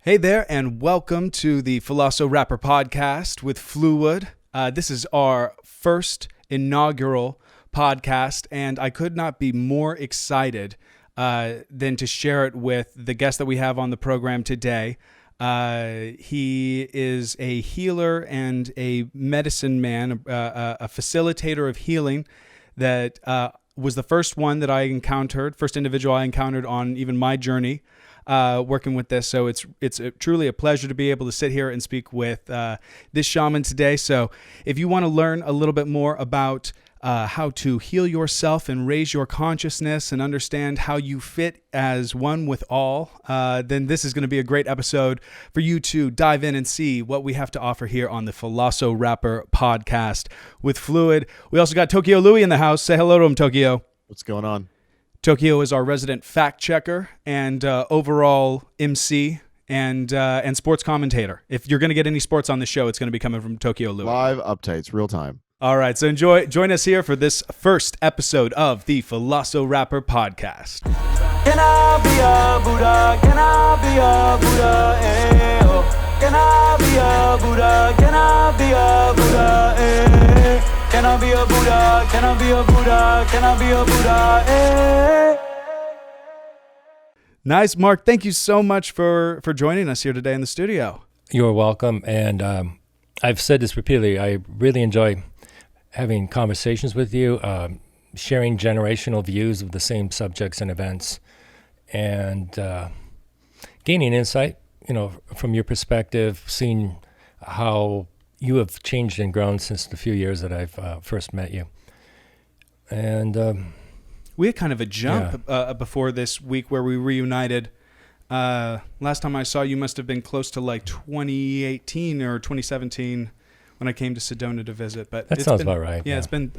Hey there, and welcome to the Philoso Rapper podcast with Fluwood. This is our first inaugural podcast, and I could not be more excited than to share it with the guest that we have on the program today. He is a healer and a medicine man, a facilitator of healing that was the first individual I encountered on even my journey working with this. So it's truly a pleasure to be able to sit here and speak with this shaman today. So if you want to learn a little bit more about how to heal yourself and raise your consciousness and understand how you fit as one with all, then this is going to be a great episode for you to dive in and see what we have to offer here on the Philoso Rapper podcast with Fluid. We also got Tokyo Louie in the house. Say hello to him, Tokyo. What's going on? Tokyo is our resident fact checker and overall MC and sports commentator. If you're going to get any sports on the show, it's going to be coming from Tokyo Louie. Live updates, real time. All right, so join us here for this first episode of the Philoso Rapper podcast. Can I be a Buddha? Can I be a Buddha? Eh, oh. Can I be a Buddha? Can I be a Buddha? Eh. Can I be a Buddha? Can I be a Buddha? Can I be a Buddha? Eh. Nice, Mark. Thank you so much for joining us here today in the studio. You're welcome. And I've said this repeatedly. I really enjoy having conversations with you, sharing generational views of the same subjects and events, and gaining insight, from your perspective, seeing how you have changed and grown since the few years that I've first met you. And we had kind of a jump before this week where we reunited. Last time I saw you must have been close to like 2018 or 2017 when I came to Sedona to visit. But that sounds about right. Yeah, it's been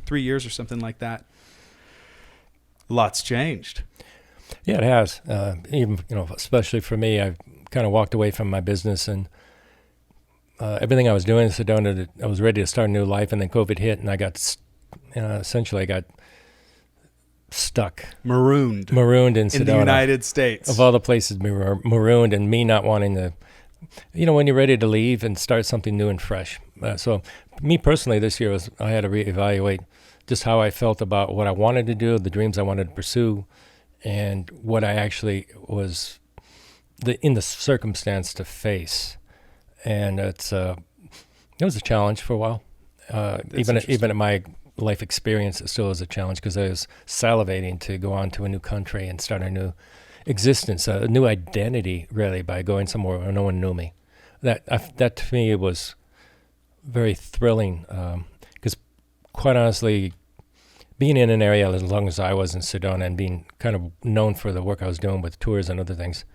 3 years or something like that. Lots changed. Yeah, it has. Even especially for me, I've kind of walked away from my business and everything I was doing in Sedona. I was ready to start a new life, and then COVID hit, and I got stuck, marooned in Sedona, in the United States. Of all the places, marooned, and me not wanting to. When you're ready to leave and start something new and fresh. So me personally, this year I had to reevaluate just how I felt about what I wanted to do, the dreams I wanted to pursue, and what I actually was in the circumstance to face. And it was a challenge for a while. Even at my life experience, it still was a challenge because I was salivating to go on to a new country and start a new existence, a new identity, really, by going somewhere where no one knew me. That to me was very thrilling because, quite honestly, being in an area as long as I was in Sedona and being kind of known for the work I was doing with tours and other things,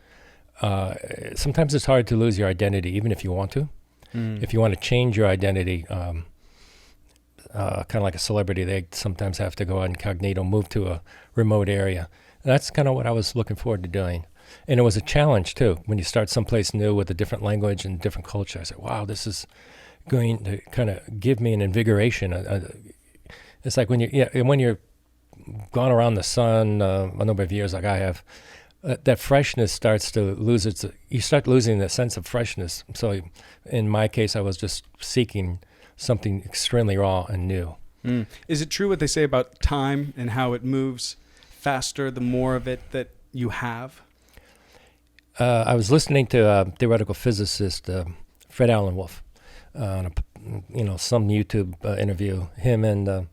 sometimes it's hard to lose your identity, even if you want to. If you want to change your identity, kind of like a celebrity, they sometimes have to go incognito, move to a remote area. That's kind of what I was looking forward to doing. And it was a challenge, too. When you start someplace new with a different language and different culture, I said, wow, this is going to kind of give me an invigoration. It's like when you're gone around the sun a number of years like I have, that freshness starts to lose you start losing the sense of freshness. So in my case, I was just seeking something extremely raw and new. Is it true what they say about time and how it moves faster the more of it that you have? I was listening to a theoretical physicist, Fred Alan Wolf, on some YouTube interview. Him and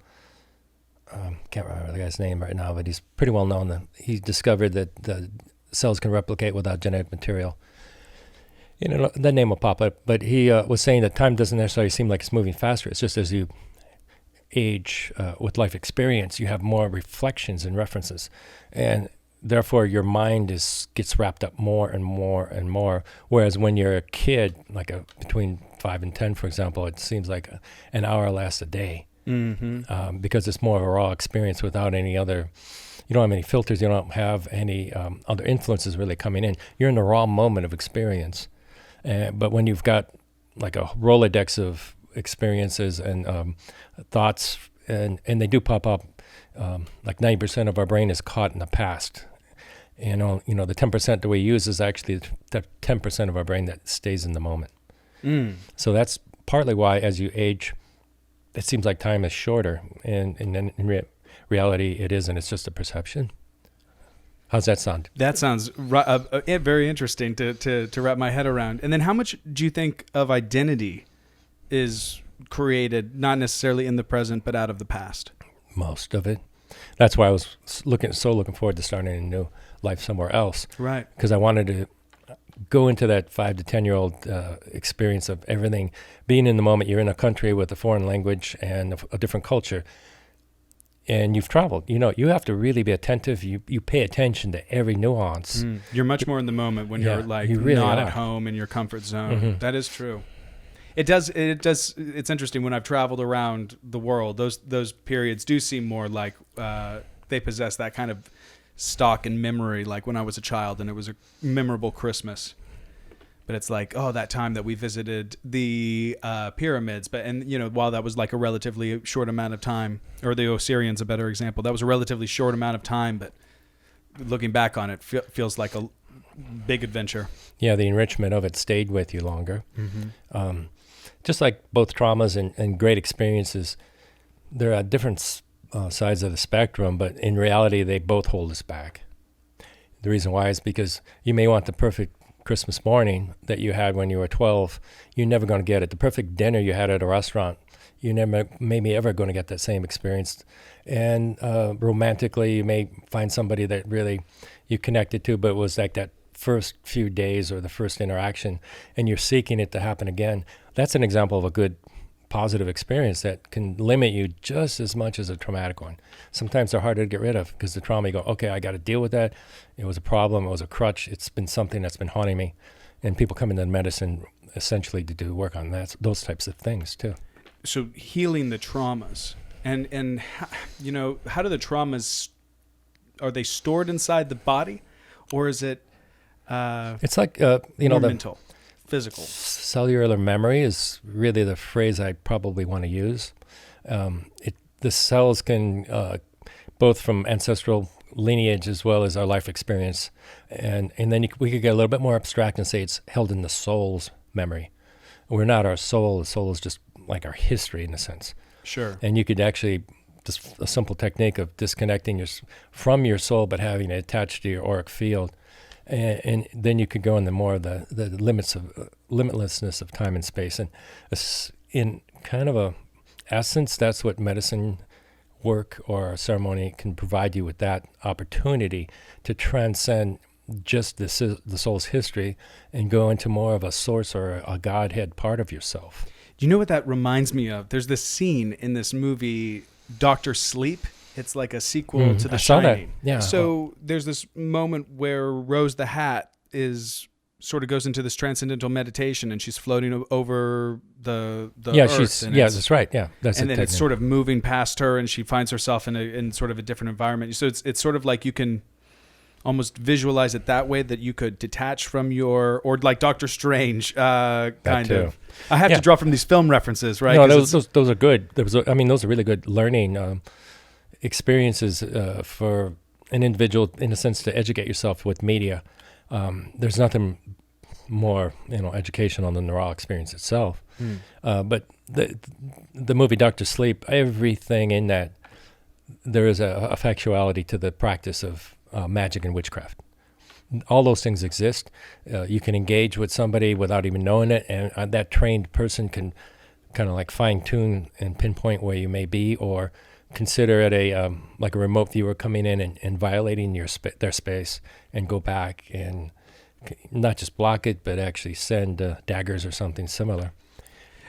can't remember the guy's name right now, but he's pretty well known. He discovered that the cells can replicate without genetic material. That name will pop up, but he was saying that time doesn't necessarily seem like it's moving faster. It's just as you age with life experience, you have more reflections and references, and therefore your mind gets wrapped up more and more and more. Whereas when you're a kid, like between 5 and 10, for example, it seems like an hour lasts a day. Because it's more of a raw experience without any other. You don't have any filters. You don't have any other influences really coming in. You're in the raw moment of experience. But when you've got like a Rolodex of experiences and thoughts, and they do pop up, like 90% of our brain is caught in the past. And the 10% that we use is actually the 10% of our brain that stays in the moment. So that's partly why, as you age, it seems like time is shorter, and then in reality, it isn't. It's just a perception. How's that sound? That sounds very interesting to wrap my head around. And then how much do you think of identity is created, not necessarily in the present, but out of the past? Most of it. That's why I was looking forward to starting a new life somewhere else. Right. Because I wanted to go into that 5 to 10-year-old experience of everything, being in the moment. You're in a country with a foreign language and a different culture, and you've traveled. You have to really be attentive. You pay attention to every nuance. You're much more in the moment when you're like you really not are. at home in your comfort zone. That is true. It does. It's interesting when I've traveled around the world. Those periods do seem more like they possess that kind of stock and memory, like when I was a child and it was a memorable Christmas. But it's like, oh, that time that we visited the pyramids. While that was like a relatively short amount of time, or the Osirian's a better example, that was a relatively short amount of time. But looking back on it, feels like a big adventure. Yeah, the enrichment of it stayed with you longer. Just like both traumas and great experiences, they're at different sides of the spectrum, but in reality, they both hold us back. The reason why is because you may want the perfect Christmas morning that you had when you were 12. You're never going to get it. The perfect dinner you had at a restaurant, you're never maybe ever going to get that same experience. And romantically, you may find somebody that really you connected to, but it was like that first few days or the first interaction, and you're seeking it to happen again. That's an example of a good positive experience that can limit you just as much as a traumatic one. Sometimes they're harder to get rid of because the trauma, you go, okay, I got to deal with that. It was a problem. It was a crutch. It's been something that's been haunting me. And people come into medicine essentially to do work on that, those types of things too. So healing the traumas and how do the traumas, are they stored inside the body, or is it it's like more the mental, physical? Cellular memory is really the phrase I probably want to use. The cells can, both from ancestral lineage as well as our life experience, and then we could get a little bit more abstract and say it's held in the soul's memory. We're not our soul. The soul is just like our history in a sense. Sure. And you could actually, just a simple technique of disconnecting from your soul but having it attached to your auric field. And then you could go into more of the limitlessness of time and space. And in kind of a essence, that's what medicine work or ceremony can provide you with, that opportunity to transcend just the soul's history and go into more of a source or a Godhead part of yourself. Do you know what that reminds me of? There's this scene in this movie, Dr. Sleep. It's like a sequel to The I saw Shining. that. Yeah. So there's this moment where Rose the Hat sort of goes into this transcendental meditation, and she's floating over the earth. That's right. Yeah, that's and it. then it's sort of moving past her, and she finds herself in sort of a different environment. So it's sort of like you can almost visualize it that way, that you could detach from or like Doctor Strange kind of. I have to draw from these film references, right? No, those are good. Those are really good learning experiences for an individual, in a sense, to educate yourself with media. There's nothing more, educational than the raw experience itself. But the movie Dr. Sleep, everything in that, there is a factuality to the practice of magic and witchcraft. All those things exist. You can engage with somebody without even knowing it, and that trained person can kind of like fine-tune and pinpoint where you may be, or consider it like a remote viewer coming in and violating their space, and go back and not just block it, but actually send daggers or something similar.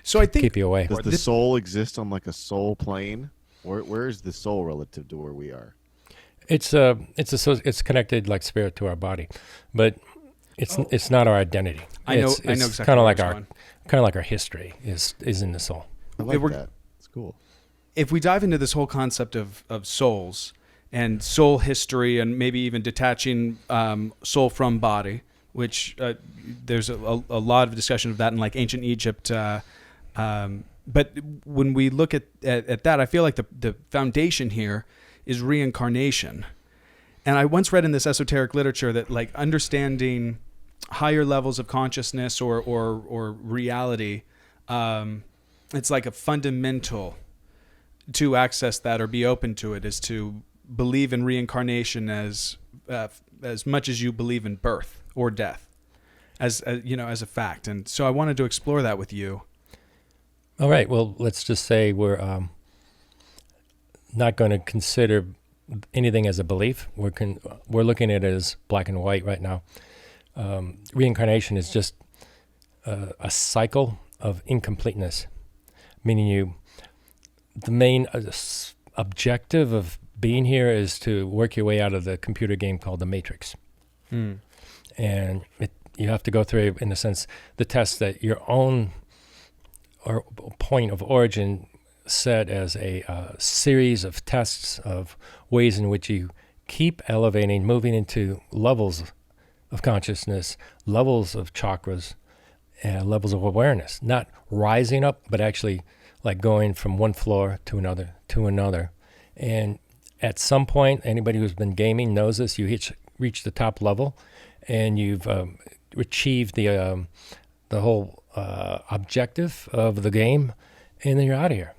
So I think keep you away. Does the soul exist on like a soul plane? Where is the soul relative to where we are? It's connected like spirit to our body, but it's not our identity. I know It's exactly kind of like our history is in the soul. I like that. It's cool. If we dive into this whole concept of souls and soul history, and maybe even detaching soul from body, which there's a lot of discussion of that in like ancient Egypt. But when we look at that, I feel like the foundation here is reincarnation. And I once read in this esoteric literature that like understanding higher levels of consciousness or reality, it's like a fundamental to access that or be open to it is to believe in reincarnation as much as you believe in birth or death, as a fact. And so I wanted to explore that with you. All right. Well, let's just say we're not going to consider anything as a belief. We're looking at it as black and white right now. Reincarnation is just a cycle of incompleteness, meaning the main objective of being here is to work your way out of the computer game called the Matrix. And you have to go through, in a sense, the test that your own or point of origin set as a series of tests of ways in which you keep elevating, moving into levels of consciousness, levels of chakras, levels of awareness, not rising up, but actually like going from one floor to another. And at some point, anybody who's been gaming knows this, you reach the top level and you've achieved the whole objective of the game, and then you're out of here.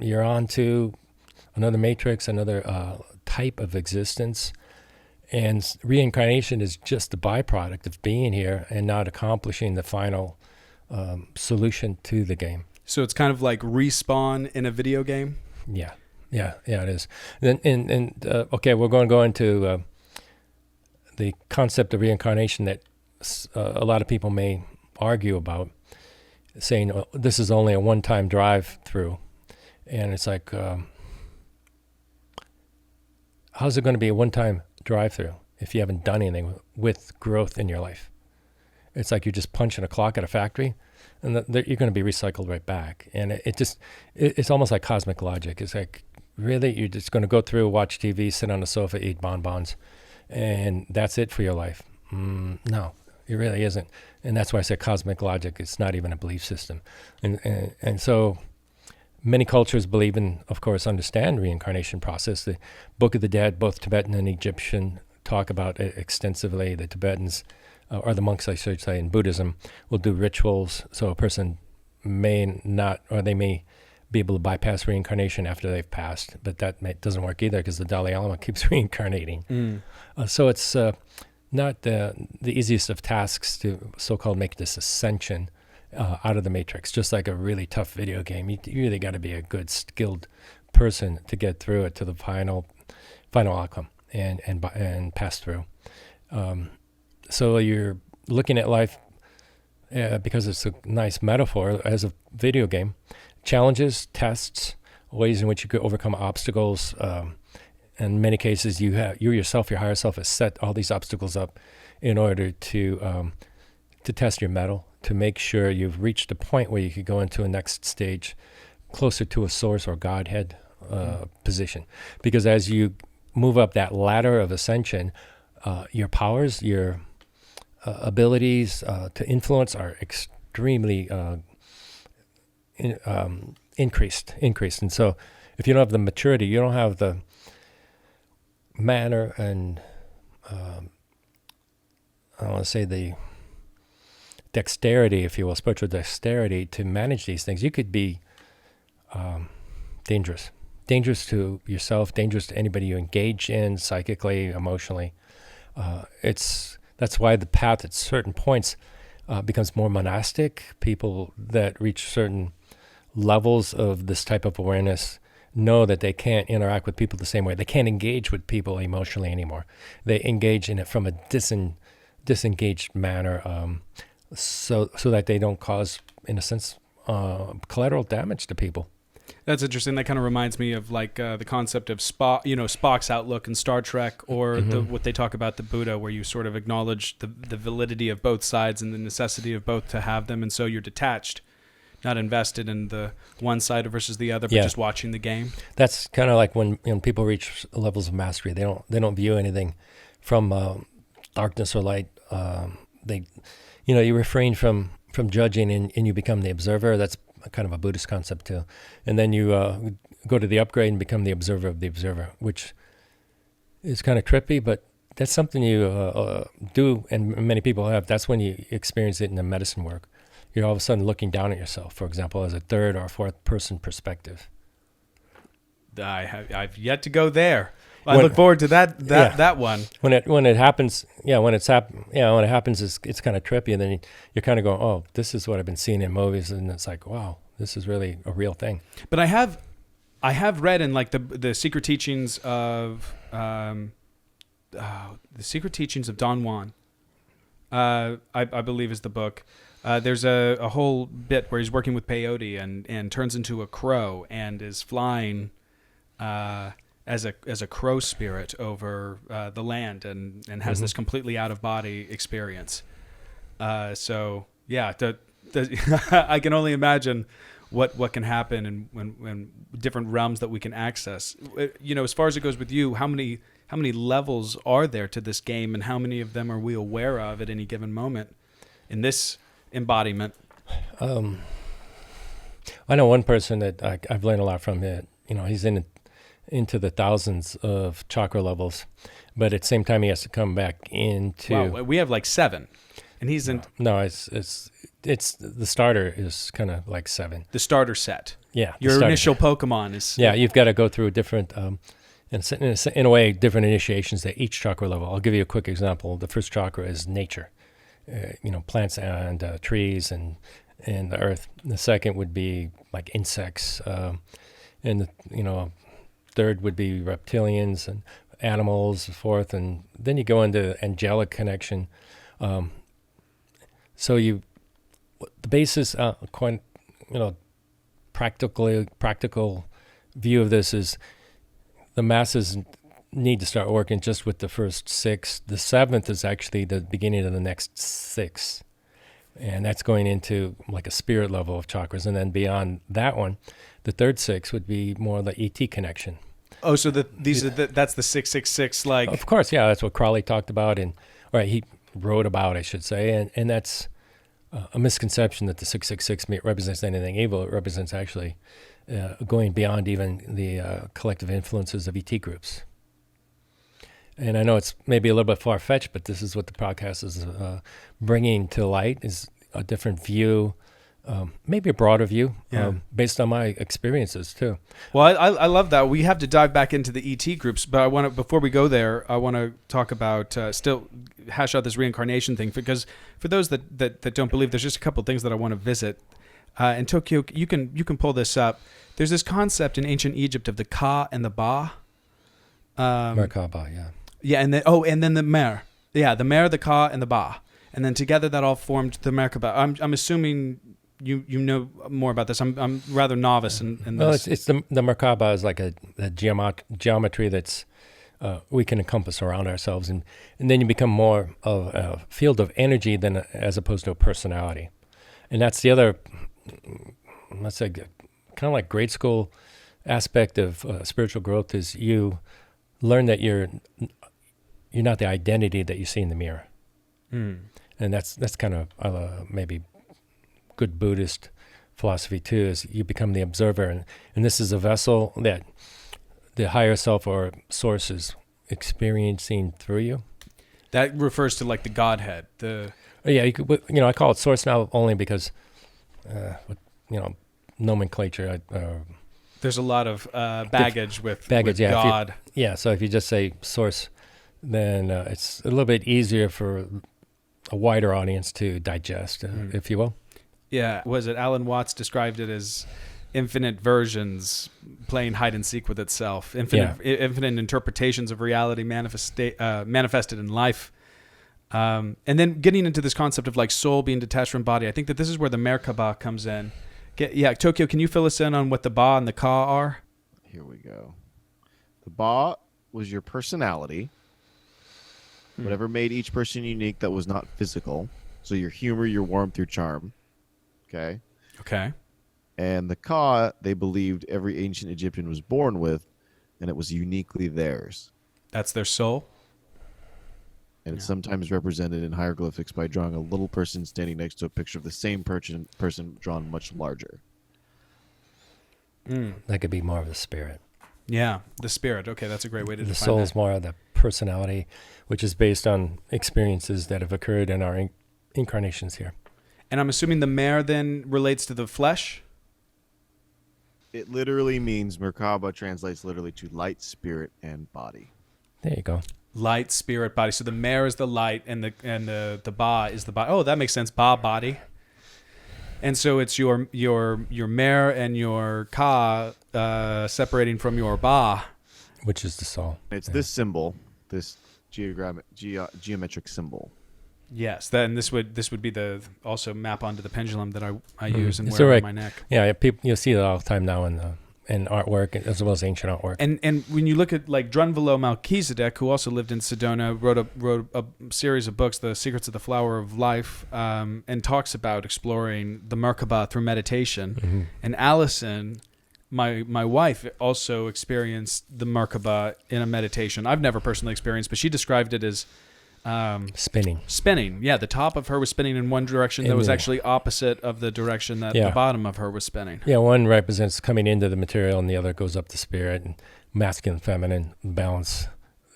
You're on to another matrix, another type of existence. And reincarnation is just the byproduct of being here and not accomplishing the final solution to the game. So it's kind of like respawn in a video game? Yeah, it is. Okay, we're going to go into the concept of reincarnation that a lot of people may argue about, saying this is only a one-time drive-through. And it's like, how's it going to be a one-time drive-through if you haven't done anything with growth in your life? It's like you're just punching a clock at a factory, and you're going to be recycled right back. And it's almost like cosmic logic. It's like, really, you're just going to go through, watch TV, sit on the sofa, eat bonbons, and that's it for your life? No, it really isn't. And that's why I say cosmic logic. It's not even a belief system. And so many cultures believe in, of course, understand reincarnation process. The Book of the Dead, both Tibetan and Egyptian, talk about it extensively. The Tibetans, or the monks, I should say, in Buddhism, will do rituals. So a person may not, or they may be able to bypass reincarnation after they've passed. But that doesn't work either, because the Dalai Lama keeps reincarnating. So it's not the easiest of tasks to so-called make this ascension out of the matrix. Just like a really tough video game, you really got to be a good, skilled person to get through it to the final outcome and pass through. So you're looking at life because it's a nice metaphor as a video game. Challenges, tests, ways in which you could overcome obstacles. In many cases, you yourself, your higher self, has set all these obstacles up in order to test your mettle, to make sure you've reached a point where you could go into a next stage closer to a source or Godhead position. Because as you move up that ladder of ascension, your powers, your abilities to influence are extremely increased. And so if you don't have the maturity, you don't have the manner and I want to say the dexterity, if you will, spiritual dexterity to manage these things, you could be dangerous to yourself, dangerous to anybody you engage in psychically, emotionally. That's why the path at certain points becomes more monastic. People that reach certain levels of this type of awareness know that they can't interact with people the same way. They can't engage with people emotionally anymore. They engage in it from a disengaged manner, so that they don't cause, in a sense, collateral damage to people. That's interesting. That kind of reminds me of like the concept of Spock's outlook in Star Trek, or what they talk about the Buddha, where you sort of acknowledge the validity of both sides and the necessity of both to have them, and so you're detached, not invested in the one side versus the other, but just watching the game. That's kind of like when people reach levels of mastery. They don't view anything from darkness or light. You refrain from judging and you become the observer. That's kind of a Buddhist concept too. And then you go to the upgrade and become the observer of the observer, which is kind of trippy, but that's something you do, and many people have. That's when you experience it in the medicine work. You're all of a sudden looking down at yourself, for example, as a third or fourth person perspective. I've yet to go there. I When- look forward to that Yeah. that one. When it happens, when it happens, it's kind of trippy, and then you're kind of going, oh, this is what I've been seeing in movies, and it's like, wow, this is really a real thing. But I have read in like the secret teachings of the secret teachings of Don Juan. I believe is the book. There's a whole bit where he's working with peyote and turns into a crow and is flying as a crow spirit over the land and has this completely out of body experience. So yeah, I can only imagine what can happen and when different realms that we can access. As far as it goes with you, how many levels are there to this game, and how many of them are we aware of at any given moment in this embodiment? I know one person that I've learned a lot from. He's into the thousands of chakra levels, but at the same time he has to come back into. Wow, we have like 7, and he's in No, it's the starter is kind of like 7. the starter set. Yeah, the Your starter. initial Pokemon is Yeah, you've got to go through different, in a way, different initiations at each chakra level. I'll give you a quick example. The first chakra is nature, plants and trees and the earth. The second would be like insects, and third would be reptilians and animals, and fourth, and then you go into angelic connection. So the basis, practical view of this is the masses need to start working just with the first 6. The 7th is actually the beginning of the next 6. And that's going into like a spirit level of chakras. And then beyond that one, the third 6 would be more the ET connection. Oh, so that's the 666 like. Of course, yeah, that's what Crowley talked about, he wrote about, I should say. And that's a misconception that the 666 represents anything evil. It represents actually going beyond even the collective influences of ET groups. And I know it's maybe a little bit far-fetched, but this is what the podcast is bringing to light, is a different view, maybe a broader view, based on my experiences too. Well, I love that. We have to dive back into the ET groups, but before we go there, I want to talk about still hash out this reincarnation thing, because for those that don't believe, there's just a couple things that I want to visit. In Tokyo, you can pull this up. There's this concept in ancient Egypt of the Ka and the Ba. Merkaba, yeah. Yeah, and then the Mer. Yeah, the Mer, the Ka, and the Ba. And then together that all formed the Merkaba. I'm assuming you know more about this. I'm rather novice in Well, this. it's the Merkaba is like a geometry that's we can encompass around ourselves, and then you become more of a field of energy as opposed to a personality. And that's the other, let's say, kind of like grade school aspect of spiritual growth, is you learn that you're not the identity that you see in the mirror. And that's kind of maybe good Buddhist philosophy too, is you become the observer, and this is a vessel that the higher self or source is experiencing through you. That refers to like the Godhead. Yeah, I call it source now only because, nomenclature. There's a lot of baggage with yeah, God. So if you just say source, then it's a little bit easier for a wider audience to digest, if you will. Yeah, was it Alan Watts described it as infinite versions playing hide and seek with itself, infinite interpretations of reality manifested in life. And then getting into this concept of like soul being detached from body, I think that this is where the Merkaba comes in. Tokyo, can you fill us in on what the Ba and the Ka are? Here we go. The Ba was your personality, whatever made each person unique that was not physical. So your humor, your warmth, your charm. Okay. Okay. And the Ka, they believed every ancient Egyptian was born with, and it was uniquely theirs. That's their soul? And it's sometimes represented in hieroglyphics by drawing a little person standing next to a picture of the same person drawn much larger. That could be more of the spirit. Yeah, the spirit. Okay, that's a great way to The define soul that. is more of the personality, which is based on experiences that have occurred in our incarnations here. And I'm assuming the mare then relates to the flesh? It literally means Merkaba translates literally to light, spirit, and body. There you go. Light, spirit, body. So the mare is the light, and the ba is the body. Oh, that makes sense. Ba, body. And so it's your mare and your ka separating from your ba. Which is the soul. It's this symbol, this geometric symbol. Yes, then this would be the also map onto the pendulum that I use and It's wear right. on my neck. Yeah, people you'll see it all the time now in artwork as well as ancient artwork. And when you look at like Drunvalo Melchizedek, who also lived in Sedona, wrote a series of books, The Secrets of the Flower of Life, and talks about exploring the Merkaba through meditation. And Allison, my wife, also experienced the Merkaba in a meditation. I've never personally experienced, but she described it as spinning. Yeah, the top of her was spinning in one direction that was actually opposite of the direction that the bottom of her was spinning. Yeah, one represents coming into the material and the other goes up the spirit, and masculine, feminine balance,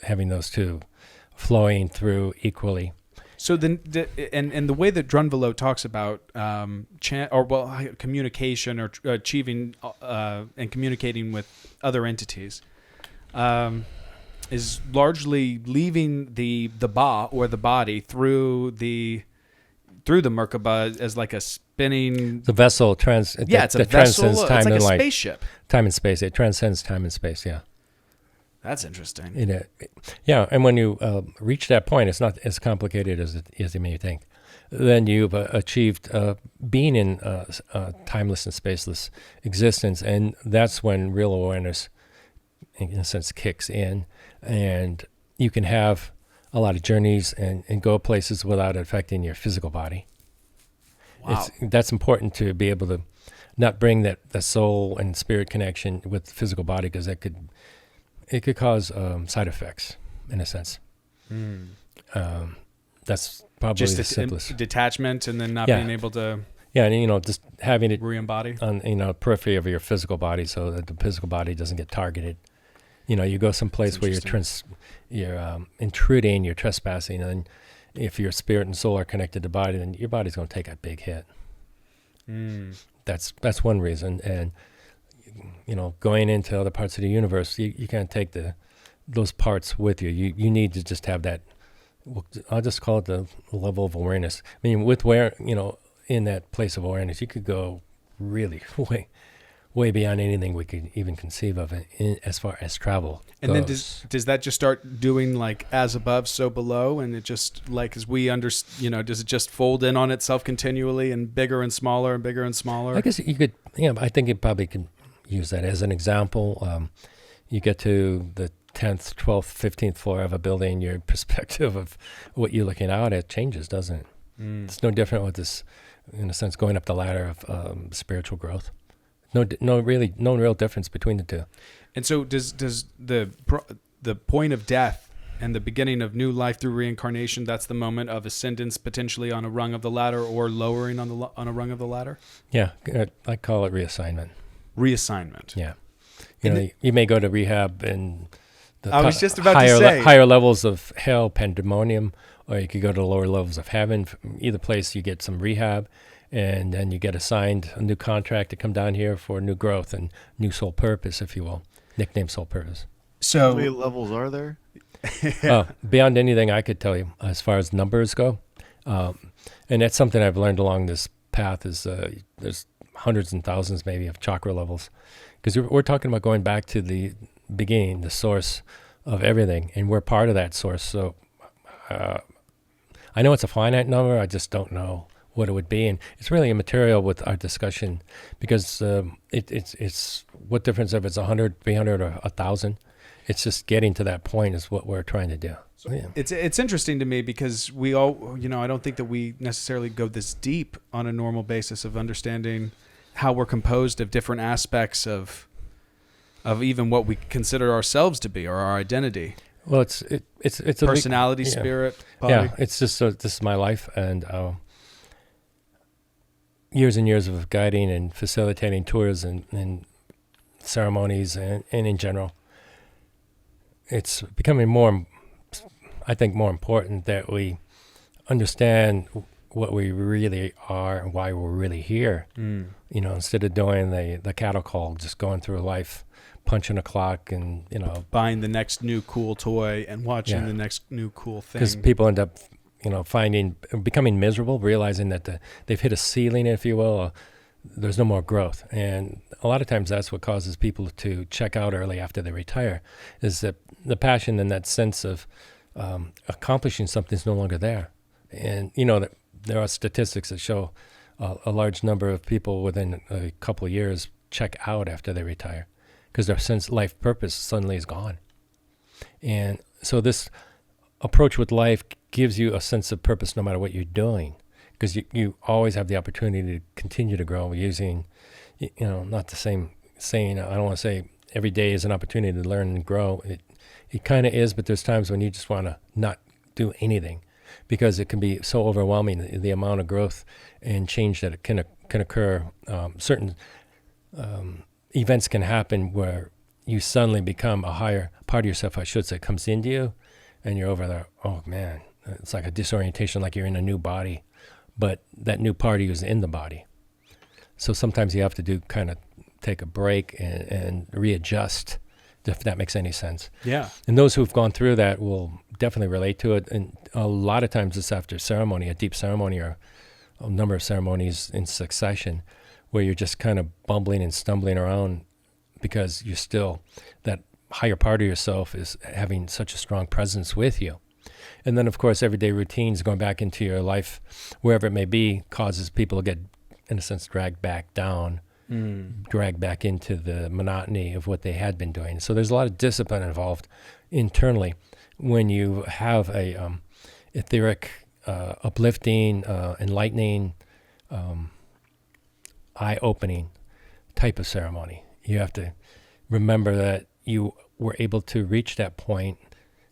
having those two flowing through equally. So then, and the way that Drunvalo talks about communication or achieving and communicating with other entities, is largely leaving the ba or the body through the Merkaba as like a spinning. The vessel It's a vessel. transcends time It's like and a light. spaceship. Time and space. It transcends time and space. Yeah. That's interesting. Yeah, and when you reach that point, it's not as complicated as you may think. Then you've achieved being in timeless and spaceless existence, and that's when real awareness, in a sense, kicks in, and you can have a lot of journeys and go places without affecting your physical body. Wow. That's important to be able to not bring the soul and spirit connection with the physical body, because it could cause side effects, in a sense. That's probably the simplest. Detachment, and then not being able to. Yeah, and just having it re-embody on periphery of your physical body, so that the physical body doesn't get targeted. You go someplace where you're intruding, you're trespassing, and if your spirit and soul are connected to body, then your body's going to take a big hit. That's one reason, and going into other parts of the universe, you can't take those parts with you. You need to just have that. I'll just call it the level of awareness. I mean, in that place of awareness, you could go really way beyond anything we could even conceive of as far as travel and goes. Then does that just start doing like as above, so below, and it just like as we does it just fold in on itself continually and bigger and smaller and bigger and smaller? I guess you could. I think you probably could use that as an example. You get to the 10th, 12th, 15th floor of a building, your perspective of what you're looking out at changes, doesn't it? It's no different with this, in a sense, going up the ladder of spiritual growth. No real difference between the two. And so does the point of death and the beginning of new life through reincarnation, that's the moment of ascendance potentially on a rung of the ladder, or lowering on a rung of the ladder? Yeah, I call it reassignment. Reassignment. Yeah. You may go to rehab in the I was just about to say. higher levels of hell, pandemonium, or you could go to the lower levels of heaven. Either place, you get some rehab, and then you get assigned a new contract to come down here for new growth and new soul purpose, if you will. Nickname soul purpose. How many levels are there? Beyond anything I could tell you, as far as numbers go, and that's something I've learned along this path, is there's hundreds and thousands maybe of chakra levels, because we're talking about going back to the beginning, the source of everything, and we're part of that source. So I know it's a finite number, I just don't know what it would be, and it's really immaterial with our discussion, because it's what difference if it's 100, 300, or 1,000. It's just getting to that point is what we're trying to do. So, yeah. It's interesting to me, because we all, I don't think that we necessarily go this deep on a normal basis of understanding how we're composed of different aspects of even what we consider ourselves to be, or our identity. Well, it's a personality, spirit, body. Yeah, it's just this is my life, and years and years of guiding and facilitating tours and ceremonies and in general. It's becoming more I think, more important that we understand what we really are and why we're really here. You know, instead of doing the cattle call, just going through life, punching a clock and, you know, Buying the next new cool toy and watching Yeah. the next new cool thing. because people end up, you know, becoming miserable, realizing that they've hit a ceiling, if you will. Or there's no more growth. And a lot of times that's what causes people to check out early after they retire, is that the passion and that sense of accomplishing something is no longer there. And, you know, there are statistics that show a large number of people within a couple of years check out after they retire because their sense life purpose suddenly is gone. And so this approach with life gives you a sense of purpose no matter what you're doing, because you always have the opportunity to continue to grow using, you know, not the same saying, I don't want to say every day is an opportunity to learn and grow. It kind of is, but there's times when you just want to not do anything because it can be so overwhelming, the amount of growth and change that it can occur. Certain events can happen where you suddenly become a higher part of yourself, I should say, comes into you, and you're over there, oh man, it's like a disorientation, like you're in a new body, but that new part of you is in the body. So sometimes you have to take a break and readjust, if that makes any sense. Yeah. And those who've gone through that will definitely relate to it. And a lot of times it's after ceremony, a deep ceremony or a number of ceremonies in succession, where you're just kind of bumbling and stumbling around because you're still, that higher part of yourself is having such a strong presence with you. And then, of course, everyday routines going back into your life, wherever it may be, causes people to get, in a sense, dragged back down, dragged back into the monotony of what they had been doing. So there's a lot of discipline involved internally when you have a etheric, uplifting, enlightening, eye-opening type of ceremony. You have to remember that you were able to reach that point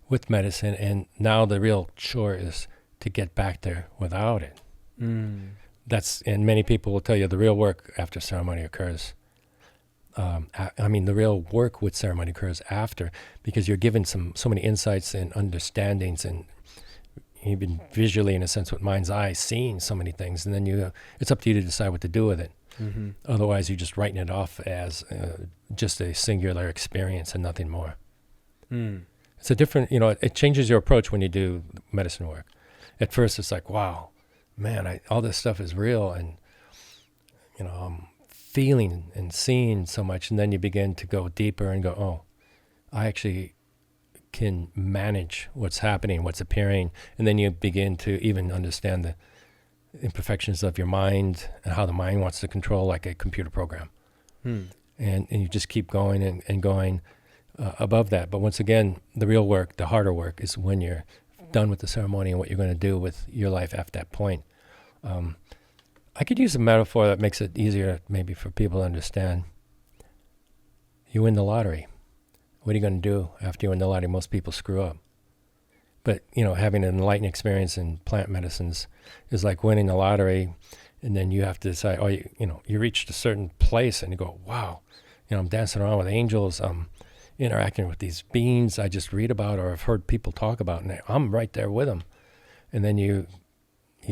with medicine, and now the real chore is to get back there without it. And many people will tell you the real work after ceremony occurs. The real work with ceremony occurs after, because you're given so many insights and understandings, and even visually, in a sense, with mind's eye, seeing so many things, and then it's up to you to decide what to do with it. Otherwise, you're just writing it off as just a singular experience and nothing more. It's a different, it changes your approach when you do medicine work. At first, it's like, wow, man, all this stuff is real, and I'm feeling and seeing so much, and then you begin to go deeper and go, oh, I actually can manage what's happening, what's appearing, and then you begin to even understand the imperfections of your mind and how the mind wants to control like a computer program. And you just keep going and going above that. But once again, the real work, the harder work, is when you're done with the ceremony and what you're going to do with your life after that point. I could use a metaphor that makes it easier maybe for people to understand. You win the lottery. What are you going to do after you win the lottery? Most people screw up. But, having an enlightened experience in plant medicines is like winning the lottery, and then you have to decide, you reached a certain place and you go, wow, I'm dancing around with angels, I'm interacting with these beings I just read about or have heard people talk about, and I'm right there with them. And then you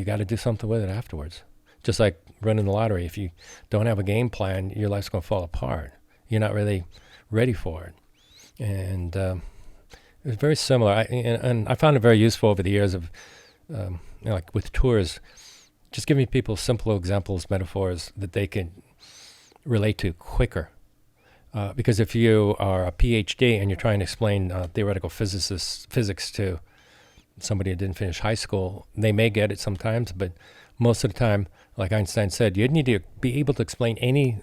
got to do something with it afterwards. Just like running the lottery, if you don't have a game plan, your life's going to fall apart. You're not really ready for it. And it's very similar. I found it very useful over the years of, like with tours, just giving people simple examples, metaphors that they can relate to quicker. Because if you are a PhD and you're trying to explain theoretical physics to somebody who didn't finish high school, they may get it sometimes, but most of the time, like Einstein said, you need to be able to explain any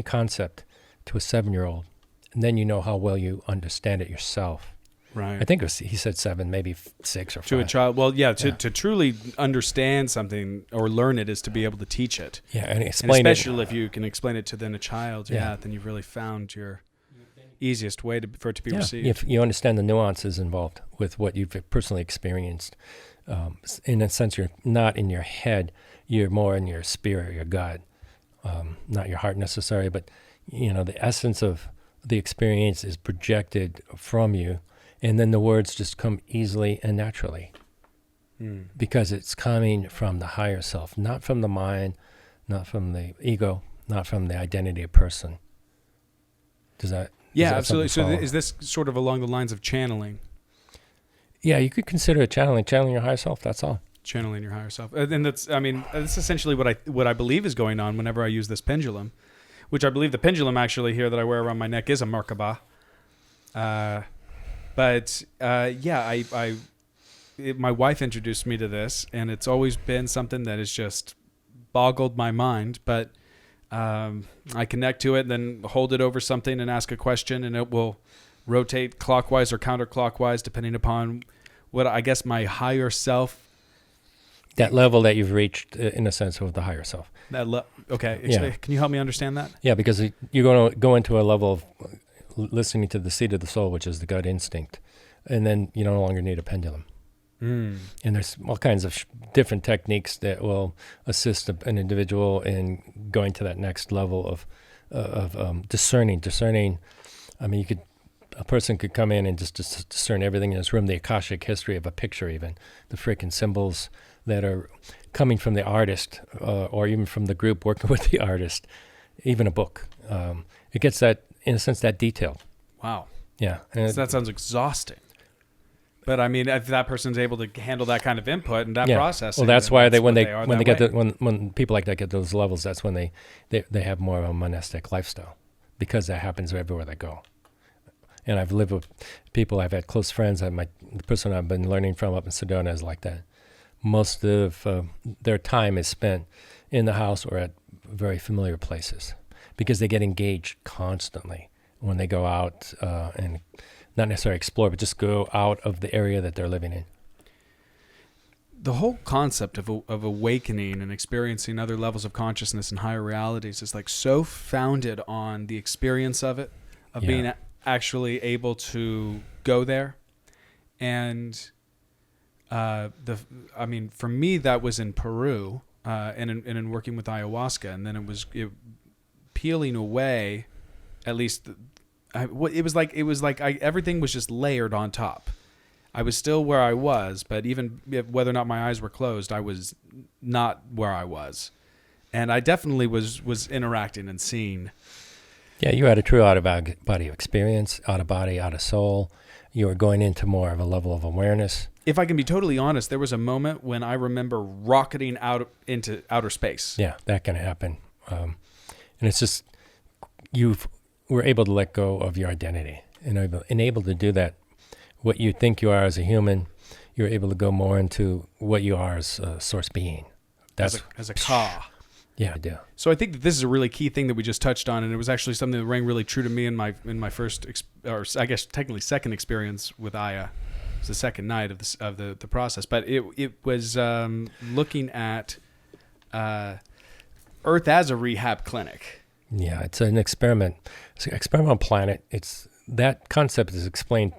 concept to a 7-year-old, and then you know how well you understand it yourself. Right. I think he said 7, maybe 6 or 5. To a child, well, yeah, to truly understand something or learn it is to be able to teach it. Yeah, and explain and especially if you can explain it to then a child, then you've really found your easiest way for it to be received. If you understand the nuances involved with what you've personally experienced. In a sense, you're not in your head, you're more in your spirit, your gut, not your heart necessarily, but the essence of the experience is projected from you, And then the words just come easily and naturally because it's coming from the higher self, not from the mind, not from the ego, not from the identity of person. Does that? Yeah, does that absolutely. So follow? is this sort of along the lines of channeling? Yeah, you could consider it channeling your higher self. That's all. Channeling your higher self. And that's essentially what I believe is going on whenever I use this pendulum, which I believe the pendulum actually here that I wear around my neck is a Merkaba. My wife introduced me to this, and it's always been something that has just boggled my mind. But I connect to it, then hold it over something and ask a question, and it will rotate clockwise or counterclockwise depending upon what I guess my higher self. That level that you've reached, in a sense, of the higher self. Okay. Yeah. Can you help me understand that? Yeah, because you're going to go into a level of listening to the seat of the soul, which is the gut instinct, and then you no longer need a pendulum. And there's all kinds of different techniques that will assist an individual in going to that next level of discerning. I mean, a person could come in and just discern everything in this room, the Akashic history of a picture, even the freaking symbols that are coming from the artist or even from the group working with the artist, even a book. It gets that, in a sense, that detailed. Wow. Yeah. So that sounds exhausting. But I mean, if that person's able to handle that kind of input and that process, well, that's why when people like that get those levels, that's when they have more of a monastic lifestyle, because that happens everywhere they go. And I've lived with people, I've had close friends. The person I've been learning from up in Sedona is like that. Most of their time is spent in the house or at very familiar places because they get engaged constantly when they go out and not necessarily explore, but just go out of the area that they're living in. The whole concept of awakening and experiencing other levels of consciousness and higher realities is like so founded on the experience of it, of being actually able to go there. And for me, that was in Peru and in working with ayahuasca. And then it was peeling away, at least it was like everything was just layered on top. I was still where I was, but even whether or not my eyes were closed, I was not where I was. And I definitely was interacting and seeing. Yeah, you had a true out-of-body experience, out-of-body, out-of-soul. You were going into more of a level of awareness. If I can be totally honest, there was a moment when I remember rocketing out into outer space. Yeah, that can happen. And it's just, you were able to let go of your identity and able to do that. What you think you are as a human, you're able to go more into what you are as a source being. That's as a Ka. Yeah, I do. So I think that this is a really key thing that we just touched on, and it was actually something that rang really true to me in my first, or I guess technically second experience with Aya. It was the second night of the process, but it was looking at Earth as a rehab clinic. Yeah, it's an experiment. It's an experimental planet. That concept is explained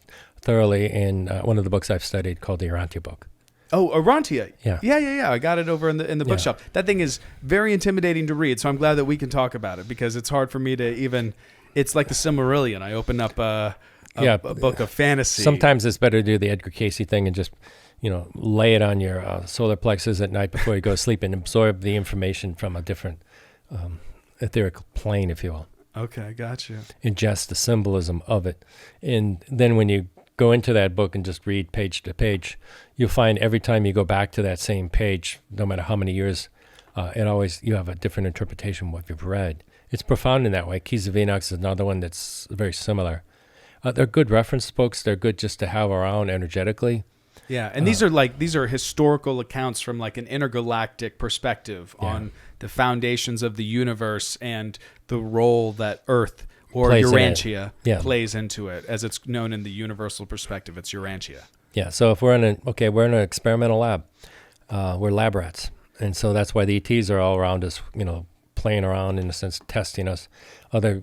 thoroughly in one of the books I've studied called the Urantia book. Oh, Urantia. Yeah. I got it over in the bookshelf. That thing is very intimidating to read, so I'm glad that we can talk about it because it's hard for me to even. It's like the Silmarillion. I open up a book of fantasy. Sometimes it's better to do the Edgar Cayce thing and just, lay it on your solar plexus at night before you go to sleep and absorb the information from a different etheric plane, if you will. Okay, gotcha. Ingest the symbolism of it, and then when you go into that book and just read page to page, you'll find every time you go back to that same page, no matter how many years, you have a different interpretation of what you've read. It's profound in that way. Keys of Enoch is another one that's very similar. They're good reference books. They're good just to have around energetically. Yeah, and these are historical accounts from like an intergalactic perspective on the foundations of the universe and the role that Earth or Urantia plays into it, as it's known in the universal perspective. It's Urantia. Yeah. So if we're in an experimental lab, we're lab rats, and so that's why the ETs are all around us, playing around in a sense, testing us. Other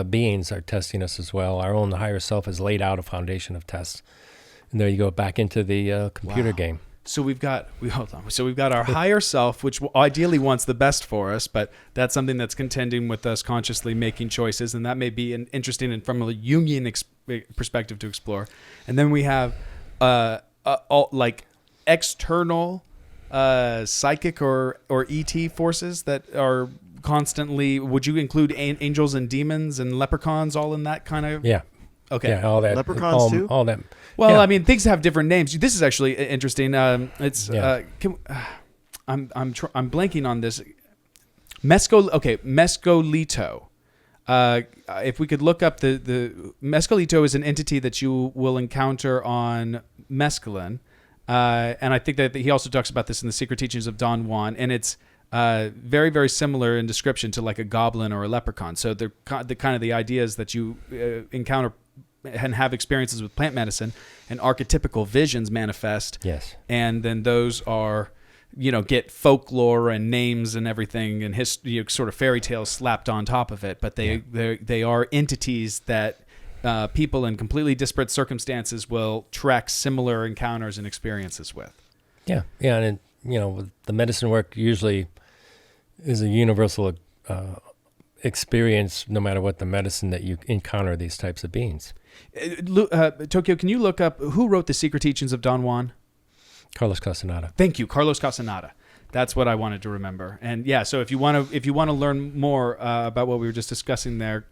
beings are testing us as well. Our own higher self has laid out a foundation of tests, and there you go back into the computer game. So we've got our higher self, which ideally wants the best for us, but that's something that's contending with us consciously making choices, and that may be an interesting and from a Jungian perspective to explore. And then we have all, like external psychic or ET forces that are constantly. Would you include angels and demons and leprechauns all in that kind of? Yeah. Okay. Yeah, all that. Leprechauns too? All that. Well, yeah. I mean, things have different names. This is actually interesting. It's Yeah. I'm blanking on this. Mescalito. If we could look up the Mescalito is an entity that you will encounter on mescaline, and I think that he also talks about this in the Secret Teachings of Don Juan, and it's very, very similar in description to like a goblin or a leprechaun. So they're the kind of the ideas that you encounter and have experiences with plant medicine, and archetypical visions manifest. Yes. And then those are, get folklore and names and everything and sort of fairy tales slapped on top of it. But they are entities that people in completely disparate circumstances will track similar encounters and experiences with. Yeah. Yeah. And, the medicine work usually is a universal experience, no matter what the medicine that you encounter these types of beings. Tokyo, can you look up who wrote the Secret Teachings of Don Juan? Carlos Castaneda. Thank you, Carlos Castaneda. That's what I wanted to remember. And yeah, so if you want to learn more about what we were just discussing there,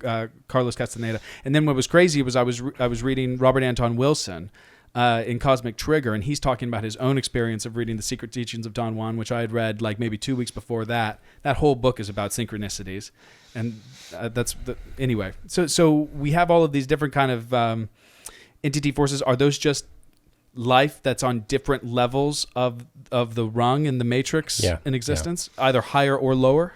Carlos Castaneda. And then what was crazy was I was reading Robert Anton Wilson in Cosmic Trigger, and he's talking about his own experience of reading the Secret Teachings of Don Juan, which I had read like maybe 2 weeks before that. That whole book is about synchronicities, and anyway. So we have all of these different kind of entity forces. Are those just life that's on different levels of the rung in the matrix in existence, either higher or lower?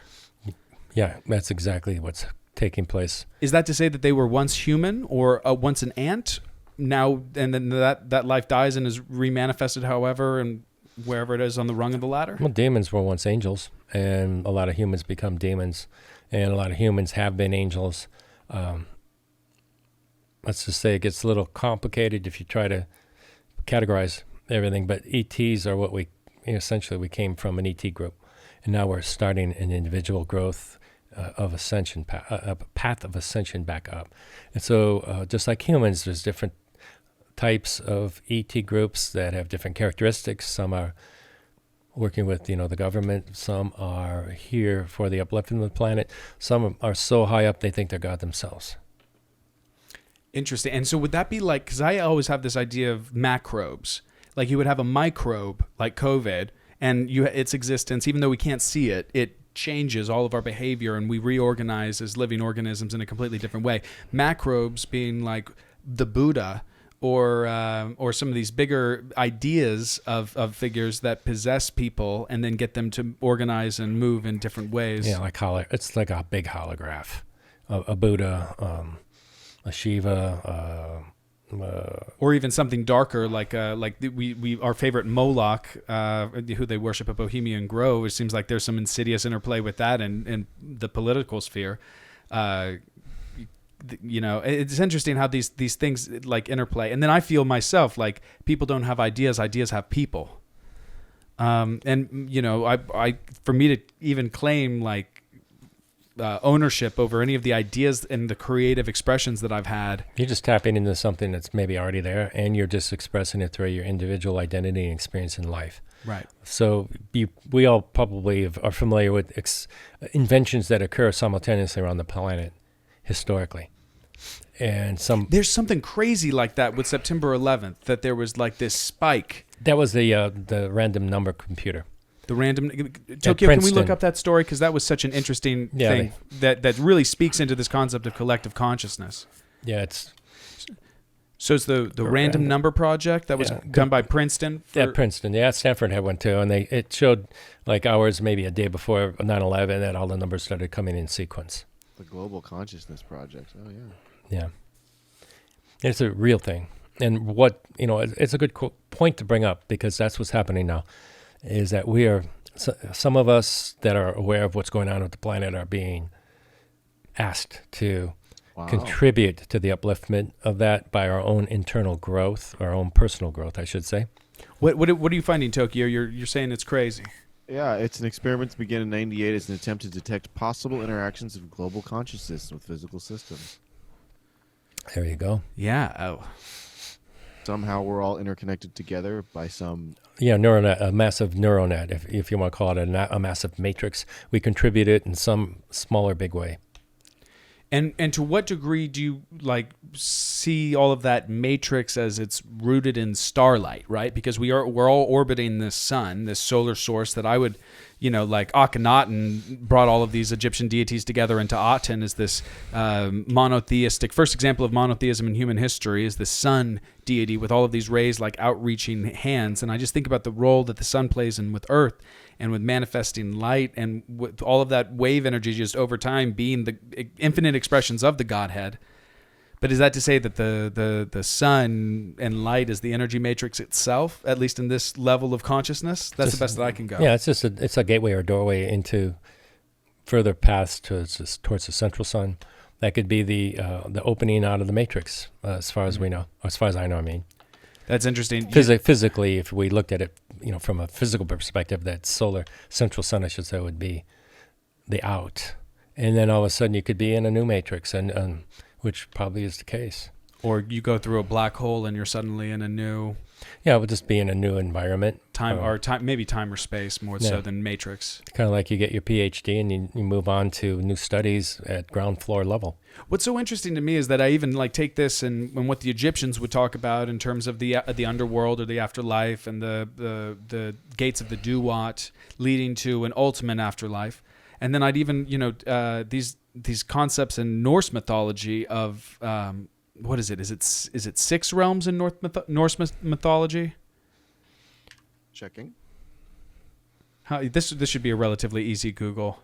Yeah, that's exactly what's taking place. Is that to say that they were once human or once an ant? Now and then that life dies and is remanifested, however, and wherever it is on the rung of the ladder. Well, demons were once angels, and a lot of humans become demons, and a lot of humans have been angels. Let's just say it gets a little complicated if you try to categorize everything. But ETs are what we came from an ET group, and now we're starting an individual growth of ascension, a path of ascension back up. And so, just like humans, there's different types of ET groups that have different characteristics. Some are working with, the government. Some are here for the uplifting of the planet. Some are so high up they think they're God themselves. Interesting. And so would that be like, because I always have this idea of macrobes. Like you would have a microbe like COVID, and its existence, even though we can't see it, it changes all of our behavior, and we reorganize as living organisms in a completely different way. Macrobes being like the Buddha, or some of these bigger ideas of figures that possess people and then get them to organize and move in different ways. Yeah, it's like a big holograph, a Buddha, a Shiva, or even something darker like our favorite Moloch, who they worship at Bohemian Grove. It seems like there's some insidious interplay with that in the political sphere. It's interesting how these things like interplay. And then I feel myself like people don't have ideas have people. I for me to even claim like ownership over any of the ideas and the creative expressions that I've had, you're just tapping into something that's maybe already there, and you're just expressing it through your individual identity and experience in life. Right. So we all probably are familiar with inventions that occur simultaneously around the planet historically. And there's something crazy like that with September 11th, that there was like this spike. That was the random number computer. The random Tokyo. Can we look up that story, because that was such an interesting thing that really speaks into this concept of collective consciousness. Yeah, it's the random number project that was done by Princeton. Princeton. Yeah, Stanford had one too, and it showed like hours, maybe a day before 9/11, that all the numbers started coming in sequence. The Global Consciousness Project. Oh yeah. Yeah, it's a real thing, and what it's a good point to bring up, because that's what's happening now. Is that some of us that are aware of what's going on with the planet are being asked to contribute to the upliftment of that by our own internal growth, our own personal growth, I should say. What are you finding, Tokyo? You're saying it's crazy. Yeah, it's an experiment to begin in '98 as an attempt to detect possible interactions of global consciousness with physical systems. There you go. Yeah. Oh. Somehow we're all interconnected together by some... Yeah, neural net, a massive neural net, if you want to call it a massive matrix. We contribute it in some small or big way. And to what degree do you like see all of that matrix as it's rooted in starlight, right? Because we're all orbiting this sun, this solar source that I would, like Akhenaten brought all of these Egyptian deities together into Aten as this monotheistic, first example of monotheism in human history is the sun deity with all of these rays like outreaching hands. And I just think about the role that the sun plays in with Earth and with manifesting light and with all of that wave energy just over time being the infinite expressions of the Godhead. But is that to say that the sun and light is the energy matrix itself, at least in this level of consciousness? That's the best that I can go. Yeah, it's a gateway or doorway into further paths towards the central sun. That could be the opening out of the matrix, as far as we know, or as far as I know. I mean, that's interesting. Physically, if we looked at it, from a physical perspective, that solar central sun, I should say, would be the out, and then all of a sudden you could be in a new matrix, and which probably is the case. Or you go through a black hole and you're suddenly in a new... Yeah, it would just be in a new environment. Maybe time or space more so than matrix. Kind of like you get your PhD and you move on to new studies at ground floor level. What's so interesting to me is that I even take this and what the Egyptians would talk about in terms of the underworld or the afterlife and the gates of the Duat leading to an ultimate afterlife. And then I'd even, these concepts in Norse mythology of... what is it? Is it 6 realms in Norse mythology? Checking. This should be a relatively easy Google.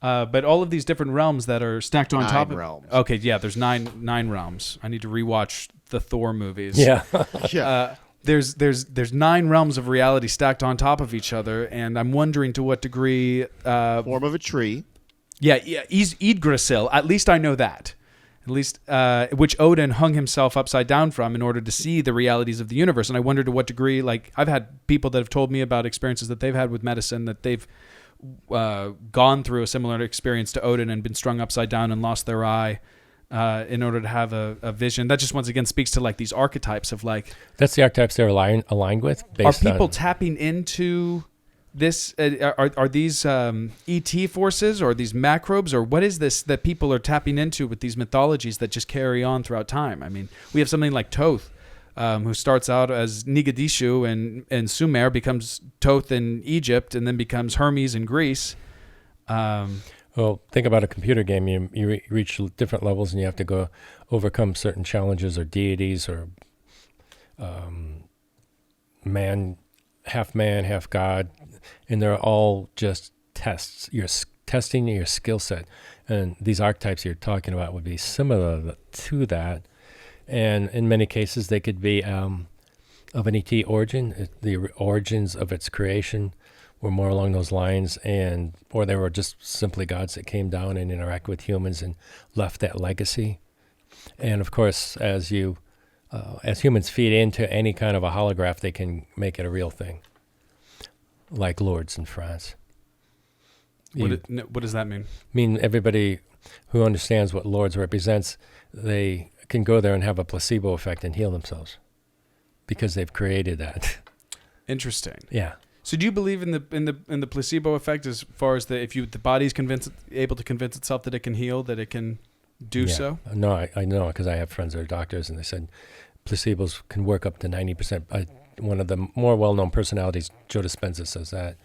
But all of these different realms that are stacked on top of... 9 realms. Okay, yeah, there's nine realms. I need to rewatch the Thor movies. Yeah. Yeah. There's 9 realms of reality stacked on top of each other, and I'm wondering to what degree... Form of a tree. Yeah, Yggdrasil. At least I know that. At least, which Odin hung himself upside down from in order to see the realities of the universe. And I wonder to what degree, I've had people that have told me about experiences that they've had with medicine, that they've gone through a similar experience to Odin and been strung upside down and lost their eye in order to have a vision. That just once again speaks to these archetypes of That's the archetypes they're aligned with. Are people tapping into this? Are these ET forces or these macrobes, or what is this that people are tapping into with these mythologies that just carry on throughout time? I mean, we have something like Thoth, who starts out as Nigadishu in Sumer, becomes Thoth in Egypt, and then becomes Hermes in Greece. Well, think about a computer game. You reach different levels, and you have to go overcome certain challenges or deities or half man, half God, and they're all just tests. You're testing your skill set, and these archetypes you're talking about would be similar to that. And in many cases, they could be of an ET origin. The origins of its creation were more along those lines, or they were just simply gods that came down and interacted with humans and left that legacy. And of course, as humans feed into any kind of a holograph, they can make it a real thing, like Lourdes in France. What does that mean? Everybody who understands what Lourdes represents, they can go there and have a placebo effect and heal themselves because they've created that. Interesting. Yeah. So do you believe in the placebo effect as far as the body's able to convince itself that it can heal, that it can do so? No, I know because I have friends that are doctors, and they said placebos can work up to 90%. One of the more well-known personalities, Joe Dispenza, says that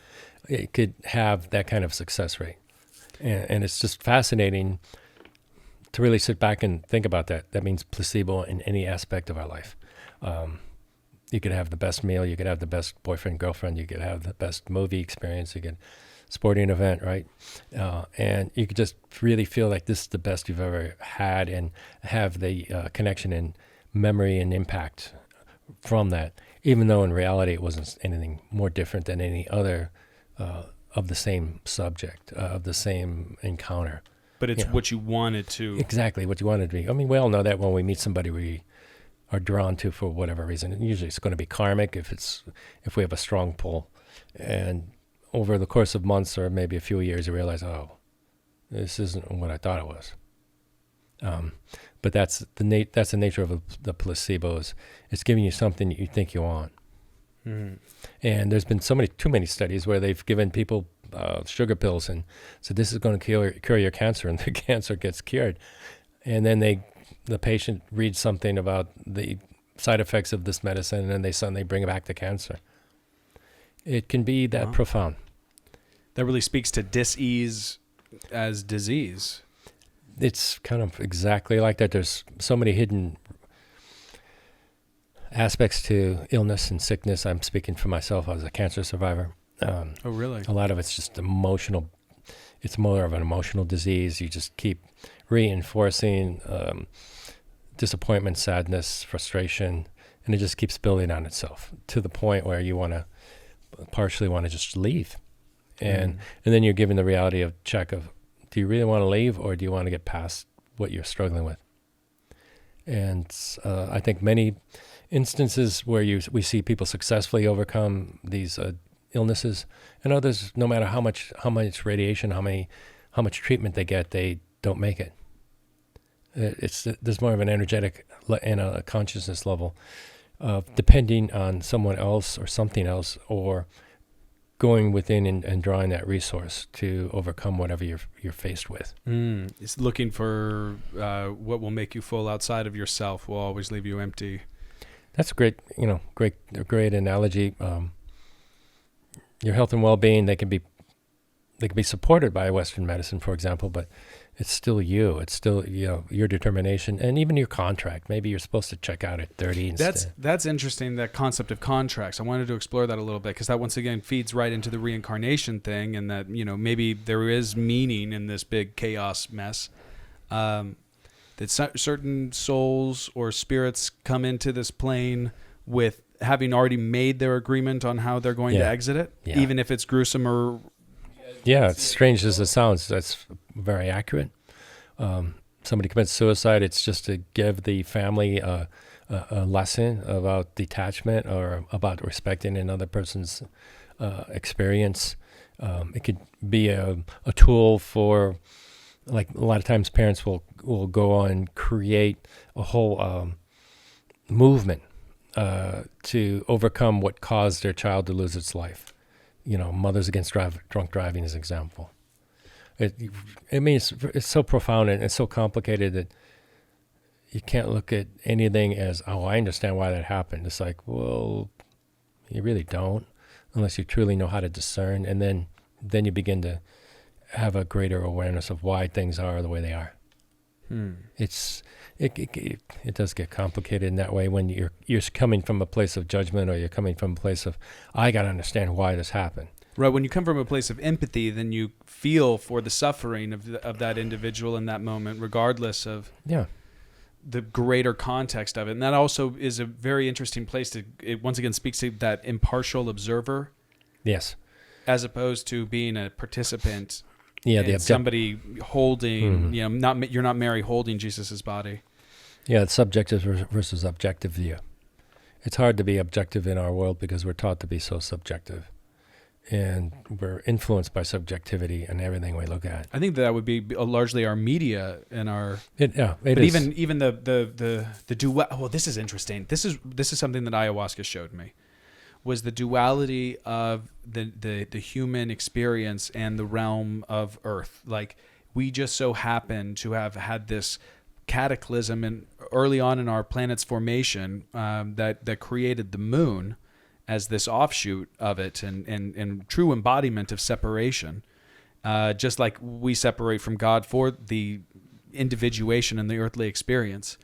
it could have that kind of success rate. And it's just fascinating to really sit back and think about that. That means placebo in any aspect of our life. You could have the best meal, you could have the best boyfriend, girlfriend, you could have the best movie experience, you could sporting event, right? And you could just really feel like this is the best you've ever had and have the connection and memory and impact from that, even though in reality it wasn't anything more different than any other of the same subject, of the same encounter. But it's what you wanted to... Exactly, what you wanted to be. I mean, we all know that when we meet somebody we are drawn to for whatever reason. And usually it's going to be karmic if we have a strong pull. And over the course of months or maybe a few years, you realize, oh, this isn't what I thought it was. But that's the nature of the placebos. It's giving you something you think you want. Mm-hmm. And there's been too many studies where they've given people sugar pills and said this is going to cure your cancer, and the cancer gets cured. And then the patient reads something about the side effects of this medicine, and then they suddenly bring back the cancer. It can be that profound. That really speaks to dis-ease as disease. It's kind of exactly like that. There's so many hidden aspects to illness and sickness. I'm speaking for myself. I was a cancer survivor. Oh, really? A lot of it's just emotional. It's more of an emotional disease. You just keep reinforcing disappointment, sadness, frustration, and it just keeps building on itself to the point where you partially want to just leave. And then you're given the reality of do you really want to leave, or do you want to get past what you're struggling with? And I think many instances where we see people successfully overcome these illnesses, and others, no matter how much radiation, how much treatment they get, they don't make it. There's more of an energetic and a consciousness level of depending on someone else or something else, or going within and drawing that resource to overcome whatever you're faced with. It's looking for what will make you full outside of yourself will always leave you empty. That's a great analogy. Your health and well-being, they can be supported by Western medicine, for example, but it's still you. It's still your determination, and even your contract. Maybe you're supposed to check out at 30 instead. That's interesting, that concept of contracts. I wanted to explore that a little bit, because that once again feeds right into the reincarnation thing, and that maybe there is meaning in this big chaos mess. That certain souls or spirits come into this plane with having already made their agreement on how they're going to exit it, even if it's gruesome or... Yeah, it's strange as it sounds. That's very accurate. Somebody commits suicide, it's just to give the family a lesson about detachment or about respecting another person's experience. It could be a tool for, like, a lot of times parents will go on and create a whole movement to overcome what caused their child to lose its life. Mothers Against Drunk Driving is an example. It's so profound and it's so complicated that you can't look at anything as, oh, I understand why that happened. It's like, well, you really don't, unless you truly know how to discern, and then you begin to have a greater awareness of why things are the way they are. It does get complicated in that way when you're coming from a place of judgment, or you're coming from a place of, I got to understand why this happened. Right. When you come from a place of empathy, then you feel for the suffering of that individual in that moment, regardless of the greater context of it. And that also is a very interesting place it once again speaks to that impartial observer. Yes. As opposed to being a participant. Yeah, somebody holding, you're not Mary holding Jesus's body. Yeah, it's subjective versus objective view. It's hard to be objective in our world because we're taught to be so subjective, and we're influenced by subjectivity in everything we look at. I think that would be largely our media and our. It but is. Even the dual. Well, this is interesting. This is something that ayahuasca showed me. Was the duality of the human experience and the realm of Earth. Like, we just so happen to have had this cataclysm early on in our planet's formation that created the moon as this offshoot of it and true embodiment of separation. Just like we separate from God for the individuation and the earthly experience.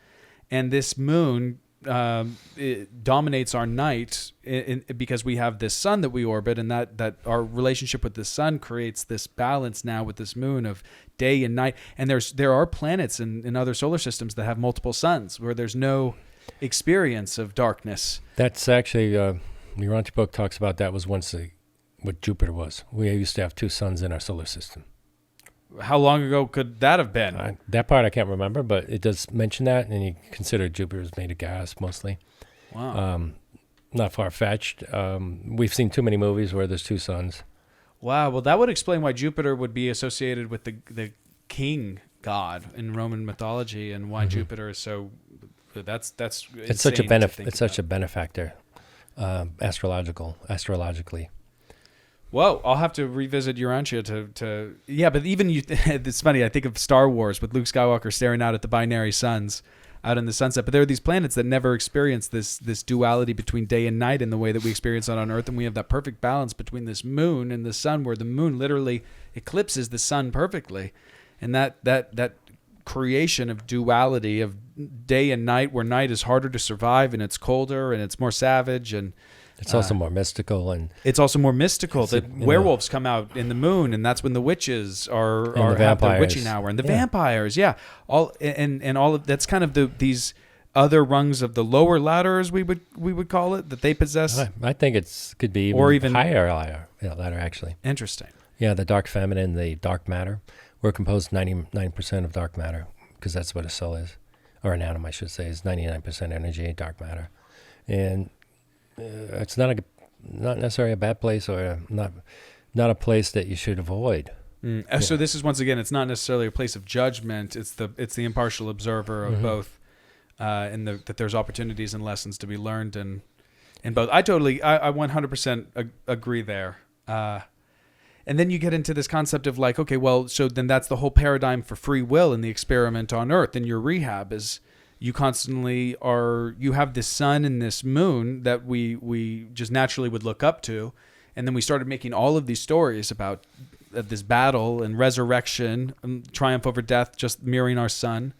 And this moon... it dominates our night because we have this sun that we orbit, and that our relationship with the sun creates this balance now with this moon of day and night. And there are planets in other solar systems that have multiple suns where there's no experience of darkness. That's actually the Urantia book talks about that was once what Jupiter was. We used to have two suns in our solar system. how long ago could that have been? That part I can't remember, but it does mention that, and you consider Jupiter's made of gas mostly. Wow. Not far-fetched. We've seen too many movies where there's two suns. Wow. Well, that would explain why Jupiter would be associated with the king god in Roman mythology, and why Jupiter is so. That's It's such a It's such a benefactor, astrologically. Whoa, I'll have to revisit Urantia to yeah, but even you, it's funny, I think of Star Wars with Luke Skywalker staring out at the binary suns out in the sunset, but there are these planets that never experience this duality between day and night in the way that we experience it on Earth, and we have that perfect balance between this moon and the sun, where the moon literally eclipses the sun perfectly, and that creation of duality of day and night, where night is harder to survive and it's colder and it's more savage, and it's also more mystical, and it's also more mystical. The werewolves come out in the moon, and that's when the witches are the have their witching hour, and the vampires, all and all of that's kind of these other rungs of the lower ladder, as we would call it, that they possess. I think it could be even higher ladder actually. Interesting. Yeah, the dark feminine, the dark matter. We're composed 99% of dark matter, because that's what a cell is, or an atom, I should say, is 99% energy, dark matter, and it's not necessarily a bad place, or not a place that you should avoid. So this is, once again, it's not necessarily a place of judgment. It's the impartial observer of both, and that there's opportunities and lessons to be learned in both. I 100% agree there. And then you get into this concept of like, okay, well, so then that's the whole paradigm for free will in the experiment on Earth. And your rehab is, you constantly you have this sun and this moon that we just naturally would look up to. And then we started making all of these stories about this battle and resurrection, triumph over death, just mirroring our sun.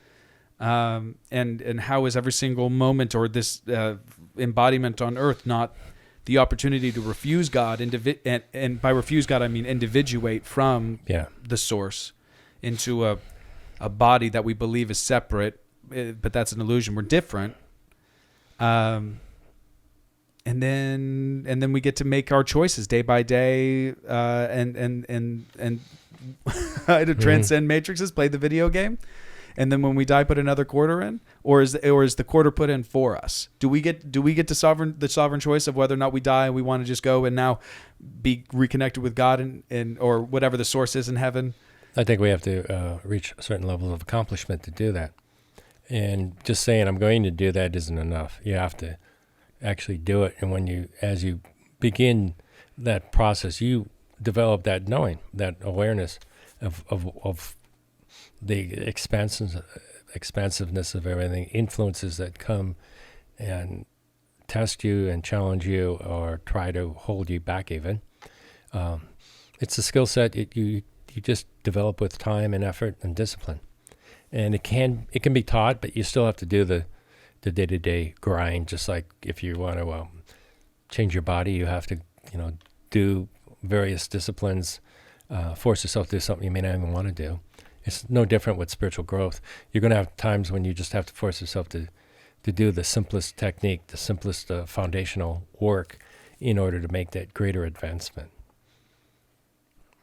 And how is every single moment, or this embodiment on Earth, not the opportunity to refuse God, and by refuse God, I mean individuate from the source into a body that we believe is separate, but that's an illusion. We're different. And then we get to make our choices day by day, and to transcend matrices, play the video game. And then when we die, put another quarter in, or is the quarter put in for us? Do we get the sovereign choice of whether or not we die and we want to just go and now be reconnected with God and or whatever the source is in heaven? I think we have to reach certain levels of accomplishment to do that. And just saying I'm going to do that isn't enough. You have to actually do it. And as you begin that process, you develop that knowing, that awareness of the expansiveness of everything, influences that come and test you and challenge you, or try to hold you back even. It's a skill set you just develop with time and effort and discipline. And it can be taught, but you still have to do the day-to-day grind. Just like if you want to change your body, you have to do various disciplines, force yourself to do something you may not even want to do. It's no different with spiritual growth. You're going to have times when you just have to force yourself to do the simplest technique, the simplest foundational work, in order to make that greater advancement.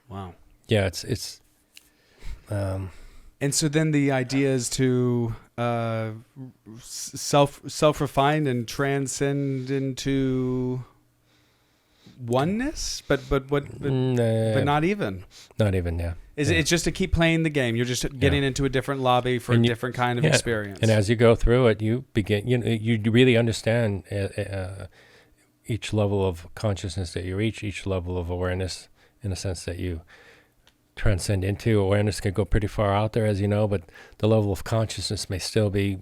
Wow. Yeah, it's. And so then the idea is to self-refine and transcend into oneness, but not even. Not even, yeah. It's just to keep playing the game. You're just getting into a different lobby for a different kind of experience. And as you go through it, you begin. You really understand each level of consciousness that you reach, each level of awareness, in a sense that you transcend into. Awareness can go pretty far out there, as you know, but the level of consciousness may still be,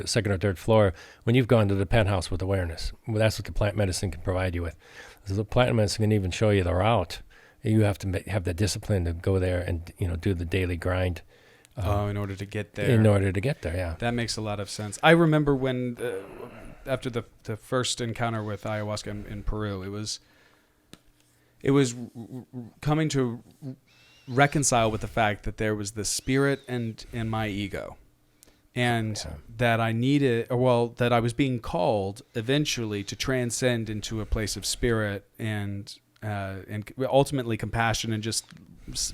second or third floor when you've gone to the penthouse with awareness. Well, that's what the plant medicine can provide you with. So the plant medicine can even show you the route. You have to have the discipline to go there and do the daily grind. In order to get there. In order to get there, yeah. That makes a lot of sense. I remember when, after the first encounter with ayahuasca in Peru, it was coming to reconcile with the fact that there was the spirit and my ego, and that I needed, that I was being called eventually to transcend into a place of spirit and and ultimately compassion and just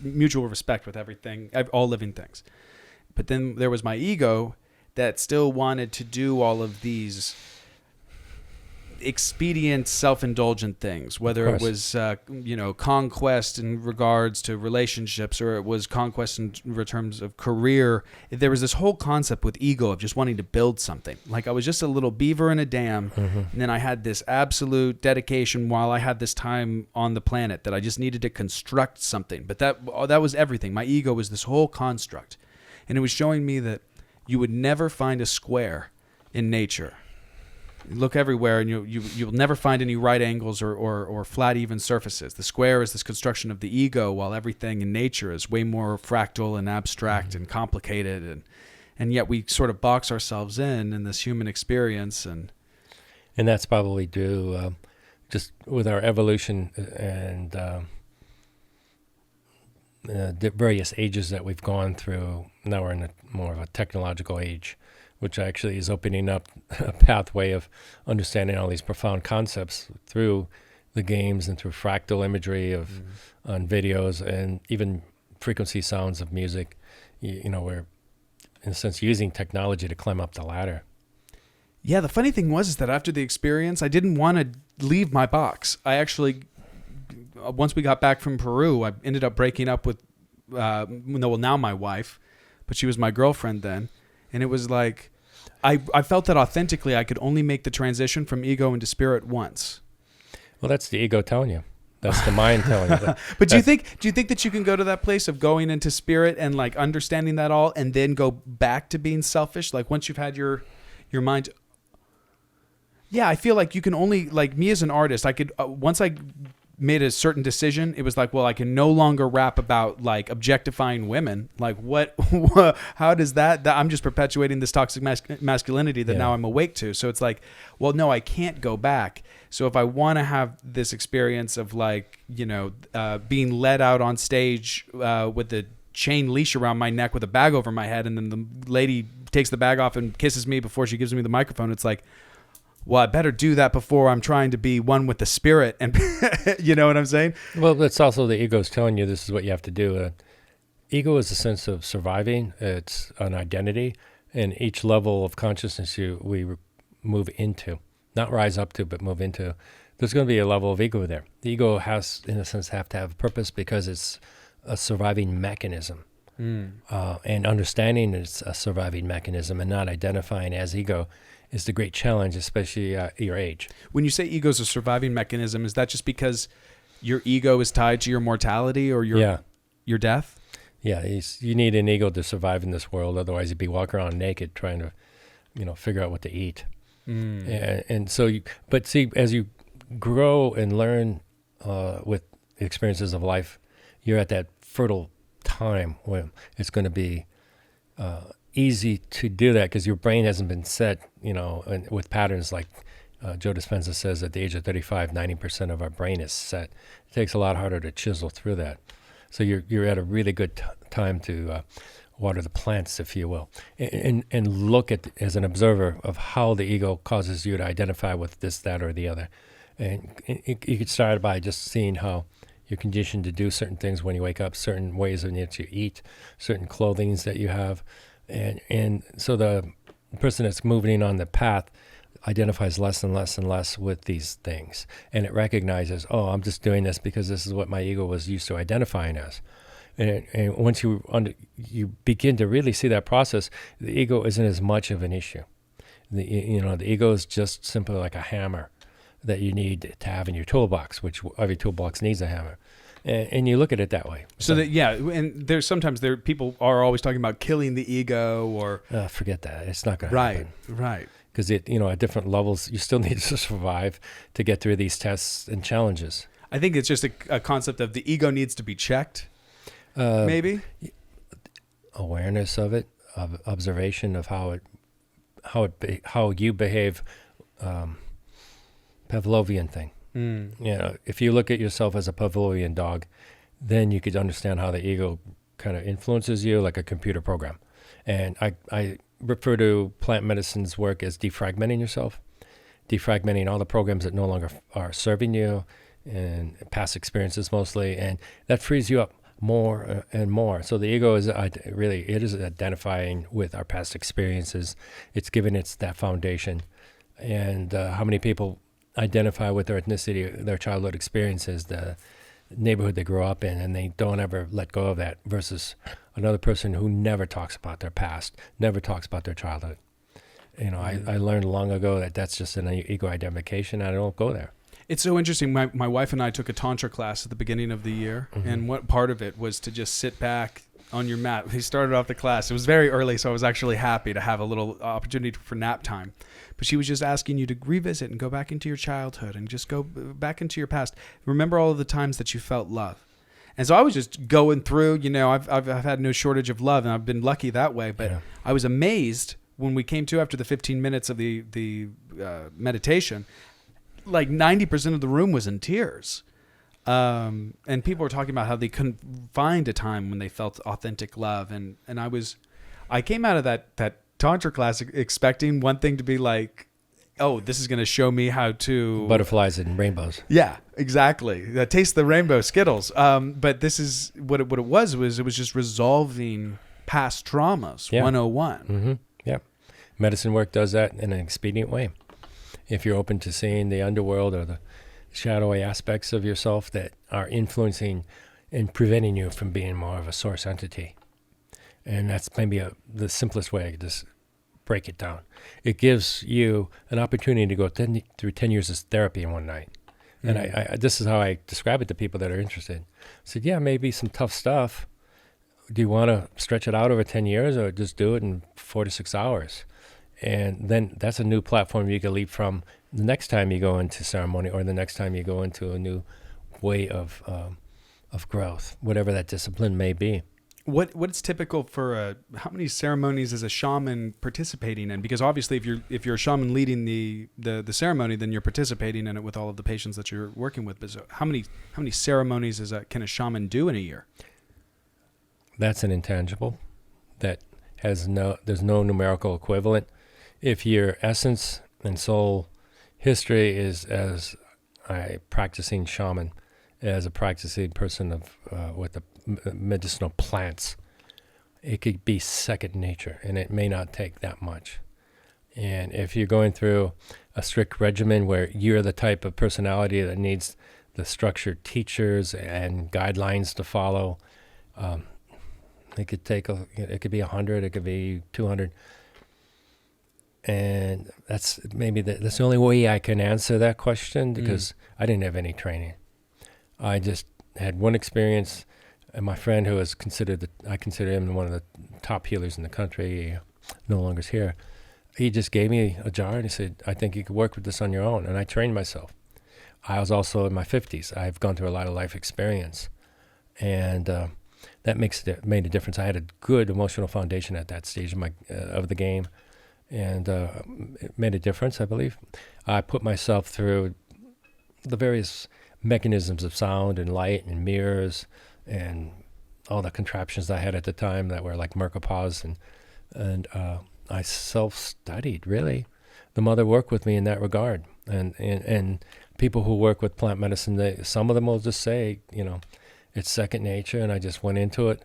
mutual respect with everything, all living things. But then there was my ego that still wanted to do all of these expedient, self-indulgent things, whether it was, conquest in regards to relationships, or it was conquest in terms of career. There was this whole concept with ego of just wanting to build something. Like I was just a little beaver in a dam, and then I had this absolute dedication while I had this time on the planet that I just needed to construct something. But that was everything. My ego was this whole construct, and it was showing me that you would never find a square in nature. Look everywhere, and you'll never find any right angles or flat, even surfaces. The square is this construction of the ego, while everything in nature is way more fractal and abstract and complicated, and yet we sort of box ourselves in this human experience. And that's probably due just with our evolution and the various ages that we've gone through. Now we're in more of a technological age, which actually is opening up a pathway of understanding all these profound concepts through the games and through fractal imagery on videos and even frequency sounds of music. We're, in a sense, using technology to climb up the ladder. Yeah, the funny thing was that after the experience, I didn't want to leave my box. I actually, once we got back from Peru, I ended up breaking up with, now my wife, but she was my girlfriend then. And it was like, I felt that authentically I could only make the transition from ego into spirit once. Well, that's the ego telling you. That's the mind telling you that. But do you think that you can go to that place of going into spirit and like understanding that all and then go back to being selfish? Like once you've had your mind. Yeah, I feel like you can only, like me as an artist, I could, once I made a certain decision, it was like, well, I can no longer rap about like objectifying women. Like what how does that I'm just perpetuating this toxic masculinity that now I'm awake to. So it's like, well, no, I can't go back. So if I want to have this experience of like, being led out on stage with the chain leash around my neck with a bag over my head, and then the lady takes the bag off and kisses me before she gives me the microphone, it's like, well, I better do that before I'm trying to be one with the spirit. And you know what I'm saying? Well, it's also the ego's telling you this is what you have to do. Ego is a sense of surviving. It's an identity. And each level of consciousness we move into, not rise up to, but move into, there's going to be a level of ego there. The ego has, in a sense, have to have a purpose because it's a surviving mechanism. And understanding it's a surviving mechanism and not identifying as ego is the great challenge, especially at your age. When you say ego is a surviving mechanism, is that just because your ego is tied to your mortality or your death? Yeah, you need an ego to survive in this world. Otherwise, you'd be walking around naked trying to, figure out what to eat. And so, as you grow and learn with the experiences of life, you're at that fertile time when it's going to be easy to do that because your brain hasn't been set, and with patterns like Joe Dispenza says at the age of 35, 90% of our brain is set. It takes a lot harder to chisel through that. So you're at a really good time to water the plants, if you will, and look at as an observer of how the ego causes you to identify with this, that, or the other. And you could start by just seeing how you're conditioned to do certain things when you wake up, certain ways in which you eat, certain clothings that you have. And so the person that's moving on the path identifies less and less and less with these things. And it recognizes, oh, I'm just doing this because this is what my ego was used to identifying as. And once you begin to really see that process, the ego isn't as much of an issue. The ego is just simply like a hammer that you need to have in your toolbox, which every toolbox needs a hammer. And you look at it that way. And there's sometimes people are always talking about killing the ego or forget that. It's not going to happen. Right. Because at different levels, you still need to survive to get through these tests and challenges. I think it's just a concept of the ego needs to be checked. Maybe awareness of it, of observation of how you behave, Pavlovian thing. If you look at yourself as a Pavlovian dog, then you could understand how the ego kind of influences you like a computer program. And I refer to plant medicine's work as defragmenting yourself, defragmenting all the programs that no longer are serving you, and past experiences mostly, and that frees you up more and more. So the ego is it is identifying with our past experiences. It's giving it that foundation. And how many people identify with their ethnicity, their childhood experiences, the neighborhood they grew up in, and they don't ever let go of that, versus another person who never talks about their past, never talks about their childhood. You know, I learned long ago that that's just an ego identification. I don't go there. It's so interesting. My wife and I took a Tantra class at the beginning of the year, and what part of it was to just sit back on your mat. We started off the class. It was very early, so I was actually happy to have a little opportunity for nap time. But she was just asking you to revisit and go back into your childhood and just go back into your past. Remember all of the times that you felt love. And so I was just going through, you know, I've had no shortage of love, and I've been lucky that way. But Yeah. I was amazed when we came to after the 15 minutes of the meditation. Like 90% of the room was in tears. And people were talking about how they couldn't find a time when they felt authentic love. And I came out of that Tantra class expecting one thing to be like, oh, this is going to show me how to... Butterflies and rainbows. Yeah, exactly. Taste the rainbow Skittles. But this is what it was it was just resolving past traumas, Yeah. 101. Mm-hmm. Yep. Medicine work does that in an expedient way. If you're open to seeing the underworld or the shadowy aspects of yourself that are influencing and preventing you from being more of a source entity. And that's maybe the simplest way to just break it down. It gives you an opportunity to go through 10 years of therapy in one night. And I this is how I describe it to people that are interested. I said, yeah, maybe some tough stuff. Do you want to stretch it out over 10 years or just do it in 4 to 6 hours? And then that's a new platform you can leap from the next time you go into ceremony, or the next time you go into a new way of growth, whatever that discipline may be. What's typical for how many ceremonies is a shaman participating in? Because obviously, if you're a shaman leading the ceremony, then you're participating in it with all of the patients that you're working with. But so how many ceremonies can a shaman do in a year? That's an intangible that there's no numerical equivalent. If your essence and soul history is as a practicing shaman, as a practicing person with the medicinal plants, it could be second nature, and it may not take that much. And if you're going through a strict regimen where you're the type of personality that needs the structured teachers and guidelines to follow, it could be 100, it could be 200. And that's the only way I can answer that question, because I didn't have any training. I just had one experience, and my friend, who was I consider him one of the top healers in the country, he no longer is here. He just gave me a jar and he said, I think you could work with this on your own. And I trained myself. I was also in my 50s. I've gone through a lot of life experience. And that made a difference. I had a good emotional foundation at that stage of the game. And it made a difference, I believe. I put myself through the various mechanisms of sound and light and mirrors and all the contraptions I had at the time that were like Merkapahs, and I self-studied, really. The mother worked with me in that regard. And people who work with plant medicine, some of them will just say, it's second nature, and I just went into it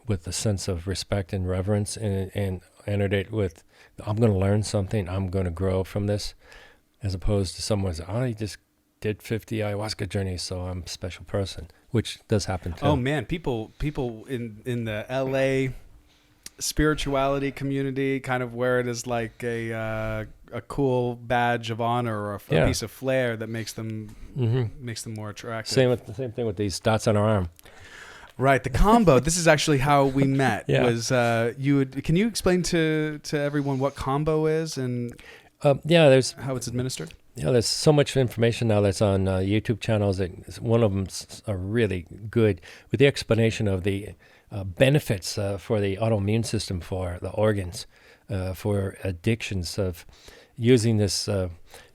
with a sense of respect and reverence and entered it with, I'm going to learn something, I'm going to grow from this, as opposed to someone's, I just did 50 ayahuasca journeys, so I'm a special person, which does happen too. Oh man, people in the LA spirituality community kind of wear it as like a cool badge of honor or a piece of flair that makes them more attractive. Same thing with these dots on our arm. Right, the combo. This is actually how we met. Yeah. Can you explain to everyone what combo is and there's how it's administered? Yeah, there's so much information now that's on YouTube channels. One of them are really good with the explanation of the benefits for the autoimmune system, for the organs, for addictions, of using this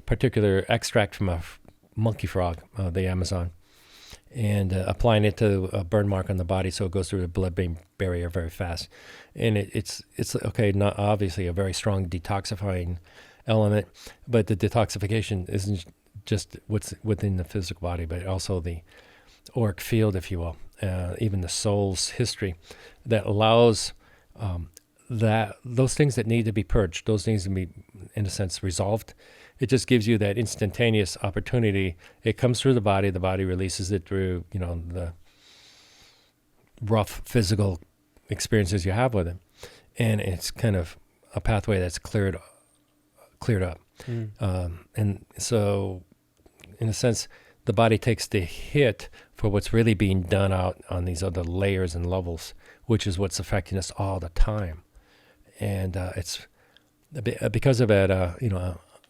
particular extract from a monkey frog, the Amazon, and applying it to a burn mark on the body so it goes through the blood-brain barrier very fast. And it's okay, not obviously a very strong detoxifying element, but the detoxification isn't just what's within the physical body, but also the auric field, if you will, even the soul's history, that allows that those things that need to be purged, those things to be, in a sense, resolved. It just gives you that instantaneous opportunity. It comes through the body releases it through, the rough physical experiences you have with it. And it's kind of a pathway that's cleared up. And so, in a sense, the body takes the hit for what's really being done out on these other layers and levels, which is what's affecting us all the time. And it's because of it,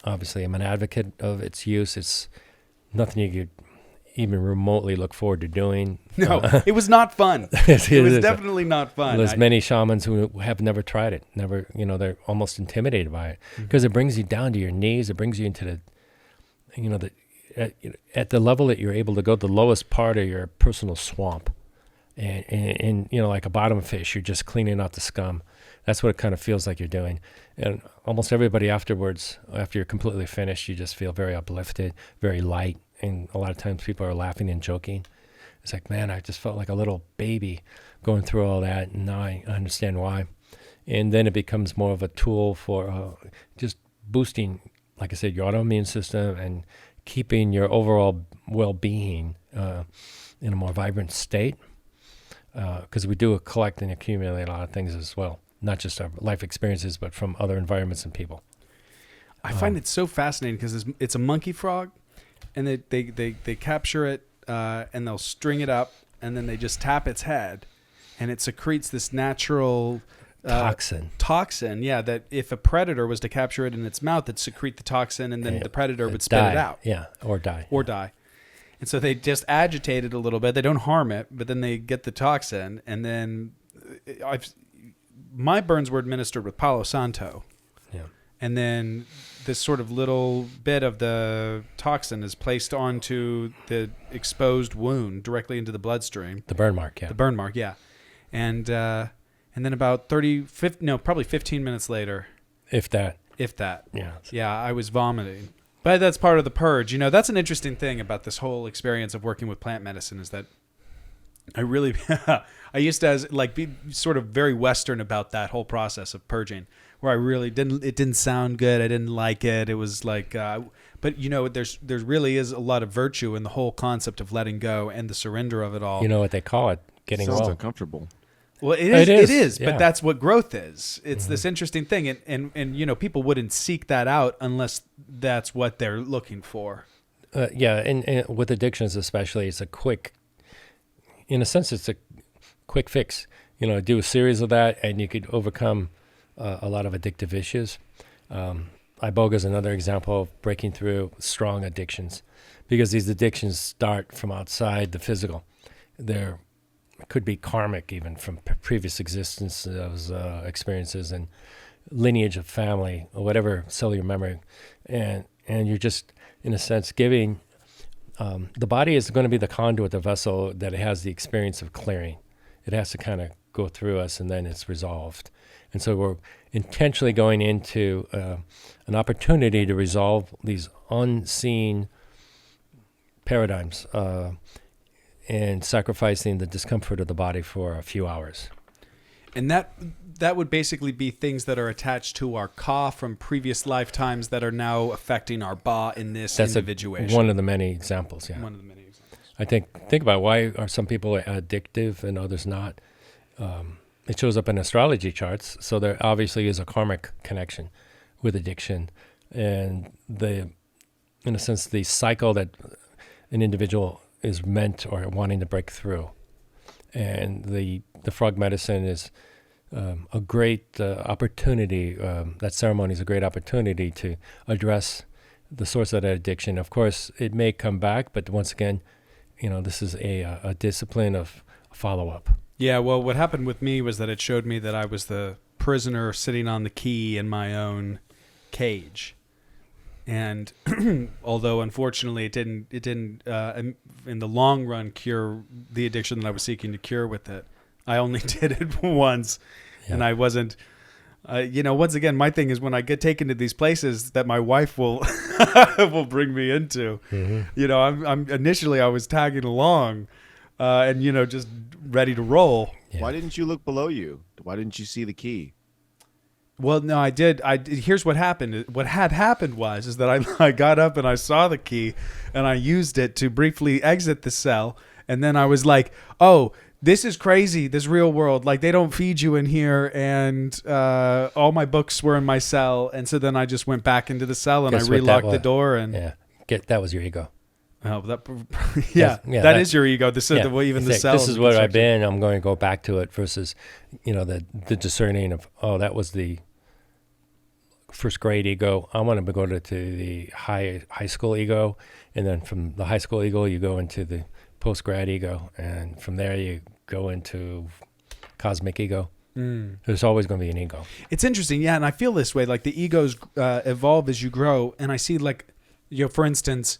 obviously I'm an advocate of its use. It's nothing you could even remotely look forward to doing. No, it was not fun. It was definitely not fun. There's many shamans who have never tried it. Never, they're almost intimidated by it because it brings you down to your knees. It brings you into at the level that you're able to go, the lowest part of your personal swamp, and like a bottom fish, you're just cleaning out the scum. That's what it kind of feels like you're doing. And almost everybody afterwards, after you're completely finished, you just feel very uplifted, very light. And a lot of times people are laughing and joking. It's like, man, I just felt like a little baby going through all that. And now I understand why. And then it becomes more of a tool for just boosting, like I said, your autoimmune system and keeping your overall well-being in a more vibrant state. Because we do collect and accumulate a lot of things as well. Not just our life experiences, but from other environments and people. I find it so fascinating because it's a monkey frog, and they capture it and they'll string it up, and then they just tap its head, and it secretes this natural toxin. Yeah, that if a predator was to capture it in its mouth, it'd secrete the toxin, and then the predator would spit it out. Yeah, or die. And so they just agitate it a little bit. They don't harm it, but then they get the toxin, and then my burns were administered with Palo Santo. Yeah. And then this sort of little bit of the toxin is placed onto the exposed wound directly into the bloodstream. The burn mark, yeah. The burn mark, yeah. And then about probably 15 minutes later. If that. Yeah. Yeah, I was vomiting. But that's part of the purge. That's an interesting thing about this whole experience of working with plant medicine is that I used to be sort of very Western about that whole process of purging, where I really didn't sound good. I didn't like it. It was like, but there really is a lot of virtue in the whole concept of letting go and the surrender of it all. You know what they call it? Getting Sounds well. uncomfortable. Well, it is, yeah. But that's what growth is. It's this interesting thing. And people wouldn't seek that out unless that's what they're looking for. And with addictions especially, it's a quick fix. Do a series of that, and you could overcome a lot of addictive issues. Iboga is another example of breaking through strong addictions, because these addictions start from outside the physical. There could be karmic, even from previous existences, experiences, and lineage of family, or whatever cellular memory, and you're just, in a sense, giving. The body is going to be the conduit, the vessel that it has the experience of clearing. It has to kind of go through us, and then it's resolved. And so we're intentionally going into an opportunity to resolve these unseen paradigms and sacrificing the discomfort of the body for a few hours. And that would basically be things that are attached to our ka from previous lifetimes that are now affecting our ba in this individuation. One of the many examples, yeah. One of the many examples. I think about why are some people addictive and others not. It shows up in astrology charts, so there obviously is a karmic connection with addiction, and in a sense, the cycle that an individual is meant or wanting to break through. And the frog medicine is a great opportunity. That ceremony is a great opportunity to address the source of that addiction. Of course, it may come back, but once again, this is a discipline of follow-up. Yeah, well, what happened with me was that it showed me that I was the prisoner sitting on the key in my own cage. And although unfortunately it didn't in the long run cure the addiction that I was seeking to cure with it, I only did it once, and I wasn't Once again, my thing is when I get taken to these places that my wife will will bring me into. Mm-hmm. I'm initially I was tagging along, and just ready to roll. Yeah. Why didn't you look below you? Why didn't you see the key? Well, no, I did. Here's what happened. What had happened is that I got up and I saw the key, and I used it to briefly exit the cell, and then I was like, oh. This is crazy, this real world. Like, they don't feed you in here, and all my books were in my cell. And so then I just went back into the cell, and Guess I what that relocked the was? door. And That was your ego. oh, that Yeah, that is your ego. This is Yeah. the way even It's the like, cell. this is where I've constructed. been. I'm going to go back to it versus, the discerning of, oh, that was the first grade ego. I want to go to the high school ego, and then from the high school ego you go into the post grad ego, and from there you go into cosmic ego. There's always going to be an ego. It's interesting, yeah, and I feel this way. Like the egos evolve as you grow, and I see, like, for instance,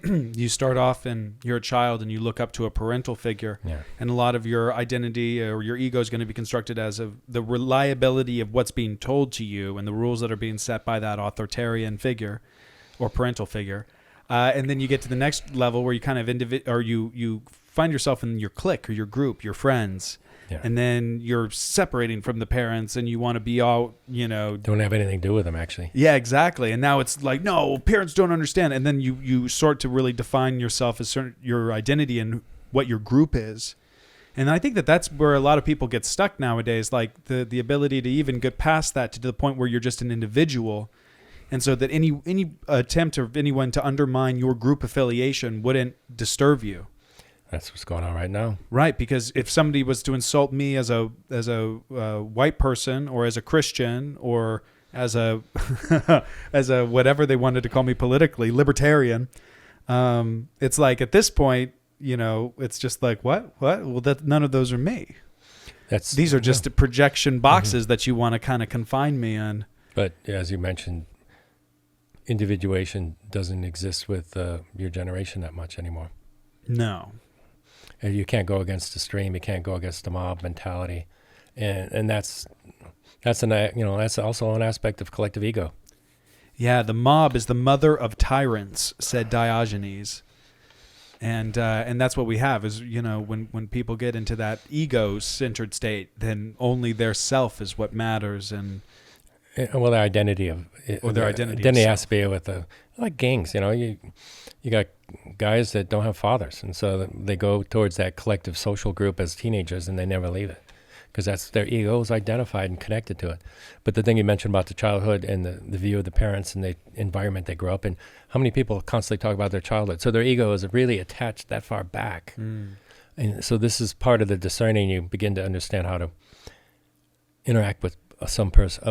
you start off and you're a child, and you look up to a parental figure, Yeah. and a lot of your identity or your ego is going to be constructed as of the reliability of what's being told to you and the rules that are being set by that authoritarian figure or parental figure. And then you get to the next level where you kind of you find yourself in your clique or your group, your friends. Yeah. And then you're separating from the parents, and you want to be all, Don't have anything to do with them, actually. yeah, exactly. And now it's like, no, parents don't understand. And then you start to really define yourself as your identity and what your group is. And I think that's where a lot of people get stuck nowadays, like the ability to even get past that to the point where you're just an individual. And so that any attempt of anyone to undermine your group affiliation wouldn't disturb you. That's what's going on right now. Right, because if somebody was to insult me as a white person, or as a Christian, or as a as a whatever they wanted to call me politically, libertarian, it's like at this point, it's just like what? Well, none of those are me. These are just projection boxes that you want to kind of confine me in. But as you mentioned, individuation doesn't exist with your generation that much anymore. No. And you can't go against the stream. You can't go against the mob mentality, and that's also an aspect of collective ego. Yeah, the mob is the mother of tyrants, said Diogenes. And that's what we have is, when people get into that ego-centered state, then only their self is what matters. And Well, their identity their identity Then they itself. has to be with like gangs. You got guys that don't have fathers, and so they go towards that collective social group as teenagers, and they never leave it because that's their ego is identified and connected to it. But the thing you mentioned about the childhood and the view of the parents and the environment they grew up in, how many people constantly talk about their childhood? So their ego is really attached that far back. And so this is part of the discerning. You begin to understand how to interact with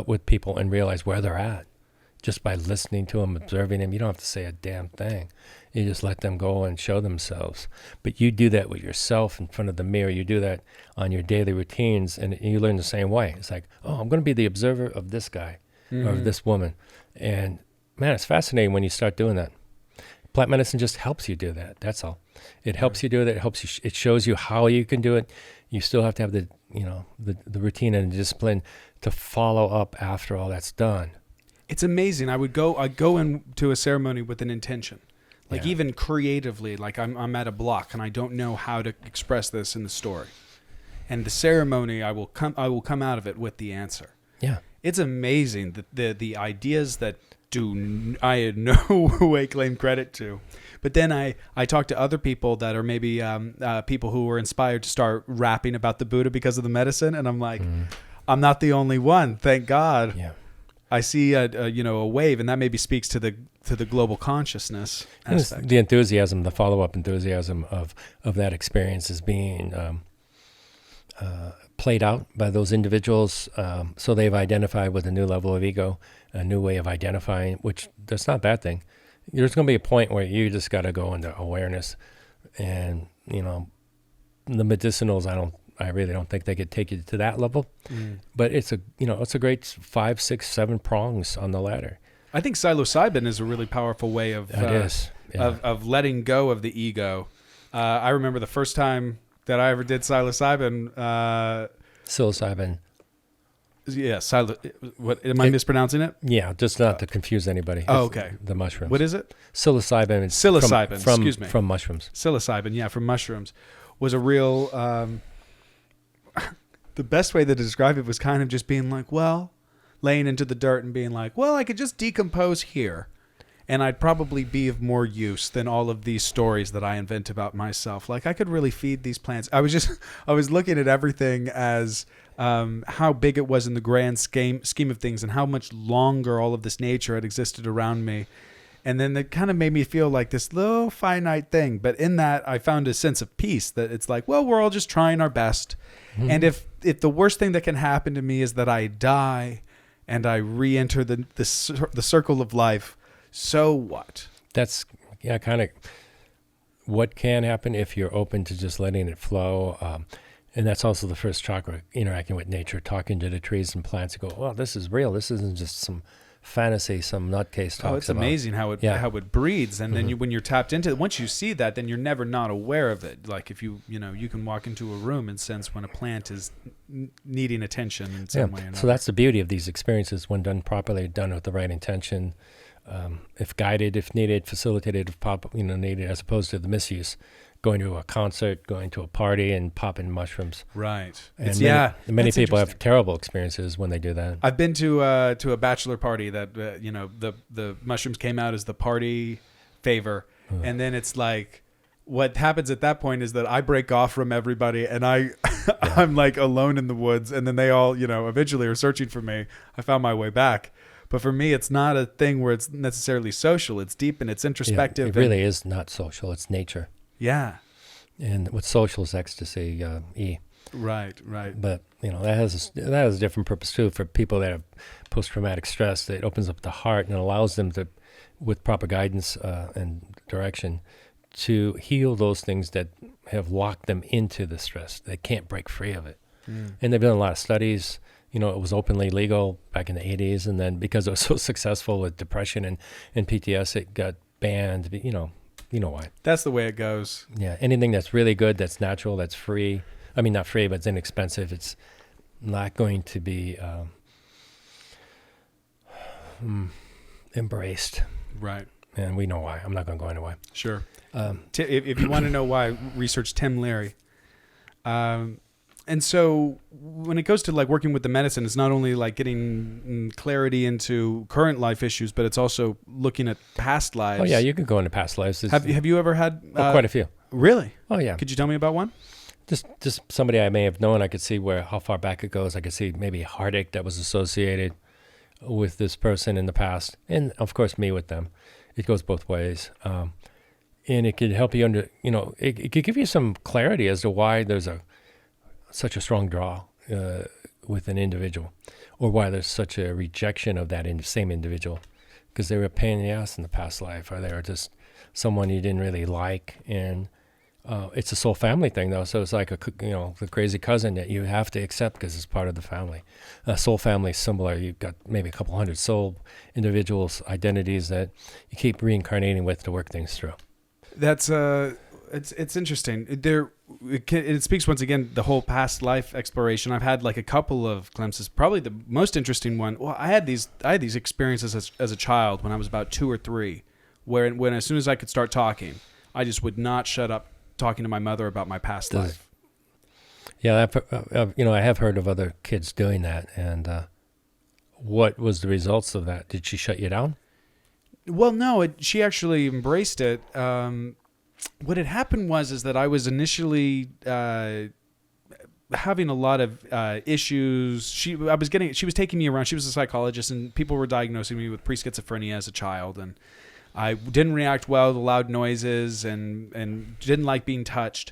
with people and realize where they're at just by listening to them, observing them. You don't have to say a damn thing. You just let them go and show themselves. But you do that with yourself in front of the mirror. You do that on your daily routines, and you learn the same way. It's like, oh, I'm going to be the observer of this guy or of this woman. And man, it's fascinating when you start doing that. Plant medicine just helps you do that. That's all. It helps you do that. It helps you. It shows you how you can do it. You still have to have the routine and the discipline to follow up after all that's done. it's amazing. I'd go into a ceremony with an intention. Like Yeah. even creatively, like I'm at a block and I don't know how to express this in the story. And the ceremony, I will come out of it with the answer. Yeah. It's amazing that the ideas that I in no way claim credit to. But then I talk to other people that are maybe people who were inspired to start rapping about the Buddha because of the medicine, and I'm like, I'm not the only one. Thank God. Yeah. I see a wave, and that maybe speaks to the global consciousness And it's aspect. the enthusiasm, the follow-up enthusiasm of that experience is being played out by those individuals. So they've identified with a new level of ego, a new way of identifying, which that's not a bad thing. There's going to be a point where you just got to go into awareness, and the medicinals. I really don't think they could take you to that level, but it's a great 5, 6, 7 prongs on the ladder. I think psilocybin is a really powerful way of It is. Yeah. of letting go of the ego. I remember the first time that I ever did psilocybin. Psilocybin. What am I mispronouncing it? Yeah, just not to confuse anybody. Oh, It's okay. The mushrooms. What is it? Psilocybin? Is Psilocybin, From, excuse me. From mushrooms. Psilocybin, yeah, from mushrooms, was a real. The best way to describe it was kind of just being like, well, laying into the dirt and being like, well, I could just decompose here, and I'd probably be of more use than all of these stories that I invent about myself. Like, I could really feed these plants. I was looking at everything as how big it was in the grand scheme of things, and how much longer all of this nature had existed around me. And then it kind of made me feel like this little finite thing. But in that, I found a sense of peace that it's like, well, we're all just trying our best. Mm-hmm. And if the worst thing that can happen to me is that I die and I re-enter the circle of life, so what? That's kind of what can happen if you're open to just letting it flow. And that's also the first chakra, interacting with nature, talking to the trees and plants. You go, well, this is real. This isn't just some fantasy some nutcase talks about. It's amazing how it breeds, and then when you're tapped into it, once you see that, then you're never not aware of it. Like if you can walk into a room and sense when a plant is needing attention in some way or another. So that's the beauty of these experiences when done properly, done with the right intention, if guided, if needed, facilitated, if needed, as opposed to the misuse. Going to a concert, going to a party, and popping mushrooms. Right. And many people have terrible experiences when they do that. I've been to a bachelor party that the mushrooms came out as the party favor, and then it's like what happens at that point is that I break off from everybody, and I'm like alone in the woods, and then they all eventually are searching for me. I found my way back. But for me, it's not a thing where it's necessarily social. It's deep and it's introspective. Yeah, it really is not social. It's nature. Yeah. And what's social is ecstasy, E. Right. But, that has a different purpose, too, for people that have post-traumatic stress. It opens up the heart and allows them to, with proper guidance and direction, to heal those things that have locked them into the stress. They can't break free of it. Mm. And they've done a lot of studies. It was openly legal back in the 80s, and then because it was so successful with depression and PTS, it got banned, You know why. That's the way it goes. Yeah. Anything that's really good, that's natural, that's free. I mean, not free, but it's inexpensive. It's not going to be embraced. Right. And we know why. I'm not going to go into why. Sure. If you want to know why, research Tim Leary. And so when it goes to like working with the medicine, it's not only like getting clarity into current life issues, but it's also looking at past lives. Oh yeah, you could go into past lives. Have you ever had quite a few? Really? Oh yeah. Could you tell me about one? Just somebody I may have known. I could see how far back it goes. I could see maybe a heartache that was associated with this person in the past, and of course me with them. It goes both ways, and it could help you it could give you some clarity as to why there's such a strong draw with an individual, or why there's such a rejection of that same individual, because they were a pain in the ass in the past life, or they were just someone you didn't really like. And it's a soul family thing, though, so it's like the crazy cousin that you have to accept because it's part of the family. A soul family is similar. You've got maybe a couple hundred soul individuals, identities that you keep reincarnating with to work things through. That's it's interesting. It speaks once again the whole past life exploration. I've had like a couple of glimpses. Probably the most interesting one. Well, I had these experiences as a child when I was about 2 or 3, when as soon as I could start talking, I just would not shut up talking to my mother about my past life. Yeah, I have heard of other kids doing that. And what was the results of that? Did she shut you down? Well, no. She actually embraced it. What had happened is that I was initially having a lot of issues. She was taking me around. She was a psychologist, and people were diagnosing me with pre-schizophrenia as a child, and I didn't react well to loud noises and didn't like being touched.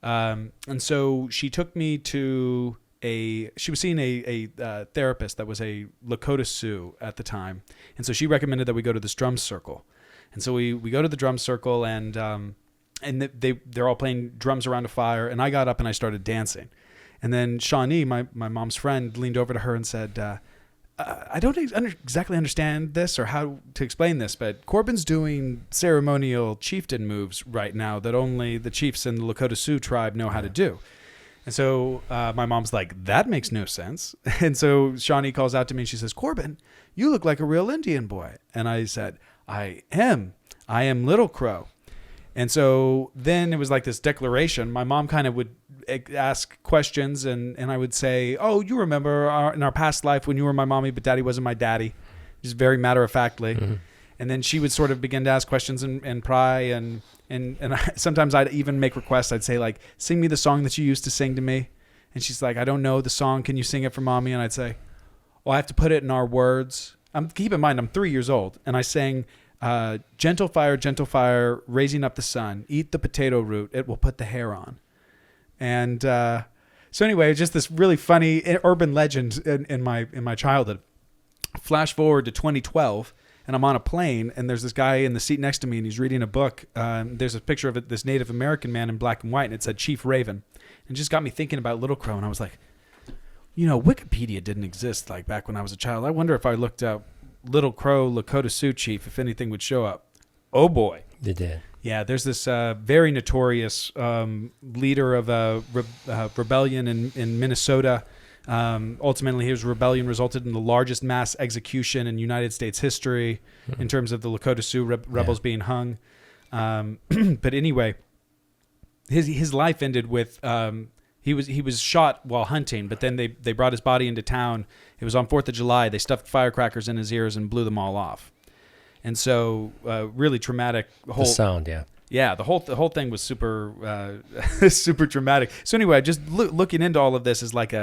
And so she took me to she was seeing a therapist that was a Lakota Sioux at the time, and so she recommended that we go to this drum circle. And so we go to the drum circle, and they're all playing drums around a fire, and I got up and I started dancing. And then Shawnee, my mom's friend, leaned over to her and said, I don't exactly understand this or how to explain this, but Corbin's doing ceremonial chieftain moves right now that only the chiefs in the Lakota Sioux tribe know how to do. And so my mom's like, that makes no sense. And so Shawnee calls out to me and she says, Corbin, you look like a real Indian boy. And I said, I am Little Crow. And so then it was like this declaration. My mom kind of would ask questions and I would say, oh, you remember in our past life when you were my mommy, but daddy wasn't my daddy. Just very matter-of-factly. Mm-hmm. And then she would sort of begin to ask questions and pry. And sometimes I'd even make requests. I'd say, like, sing me the song that you used to sing to me. And she's like, I don't know the song. Can you sing it for mommy? And I'd say, well, I have to put it in our words. Keep in mind, I'm 3 years old. And I sang, gentle fire, raising up the sun. Eat the potato root. It will put the hair on. And so anyway, just this really funny urban legend in my childhood. Flash forward to 2012. And I'm on a plane, and there's this guy in the seat next to me, and he's reading a book. There's a picture of this Native American man in black and white, and it said Chief Raven. And it just got me thinking about Little Crow, and I was like, Wikipedia didn't exist like back when I was a child. I wonder if I looked up Little Crow Lakota Sioux Chief, if anything would show up. Oh, boy. They did. Yeah, there's this very notorious leader of a rebellion in Minnesota. Ultimately, his rebellion resulted in the largest mass execution in United States history in terms of the Lakota Sioux rebels being hung. But anyway, his life ended with he was shot while hunting, but then they brought his body into town. It was on 4th of July. They stuffed firecrackers in his ears and blew them all off. And so really traumatic. The sound, yeah. Yeah, the whole thing was super super traumatic. So anyway, just looking into all of this as like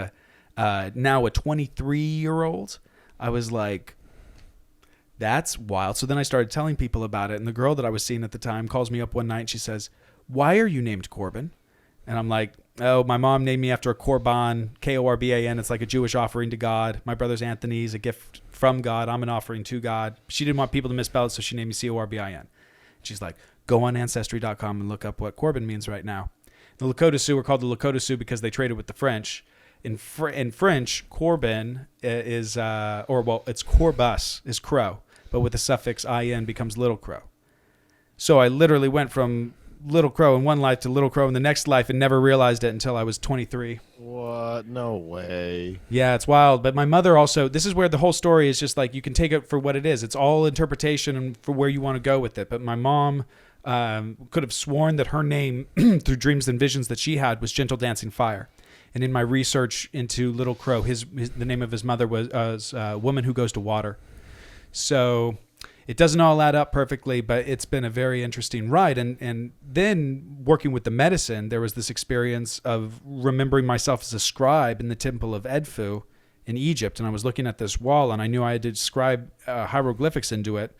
now a 23-year-old, I was like, that's wild. So then I started telling people about it. And the girl that I was seeing at the time calls me up one night and she says, why are you named Corbin? And I'm like, oh, my mom named me after a Korban, Korban. It's like a Jewish offering to God. My brother's Anthony's a gift from God. I'm an offering to God. She didn't want people to misspell it, so she named me Corbin. She's like, go on Ancestry.com and look up what Corbin means right now. The Lakota Sioux are called the Lakota Sioux because they traded with the French. In French, Corbin is, it's Corbus, is crow, but with the suffix in becomes Little Crow. So I literally went from Little Crow in one life to Little Crow in the next life and never realized it until I was 23. What? No way. Yeah, it's wild. But my mother also, this is where the whole story is just like, you can take it for what it is. It's all interpretation and for where you want to go with it. But my mom could have sworn that her name through dreams and visions that she had was Gentle Dancing Fire. And in my research into Little Crow, the name of his mother was Woman Who Goes to Water. So it doesn't all add up perfectly, but it's been a very interesting ride. And then working with the medicine, there was this experience of remembering myself as a scribe in the temple of Edfu in Egypt. And I was looking at this wall, and I knew I had to scribe hieroglyphics into it.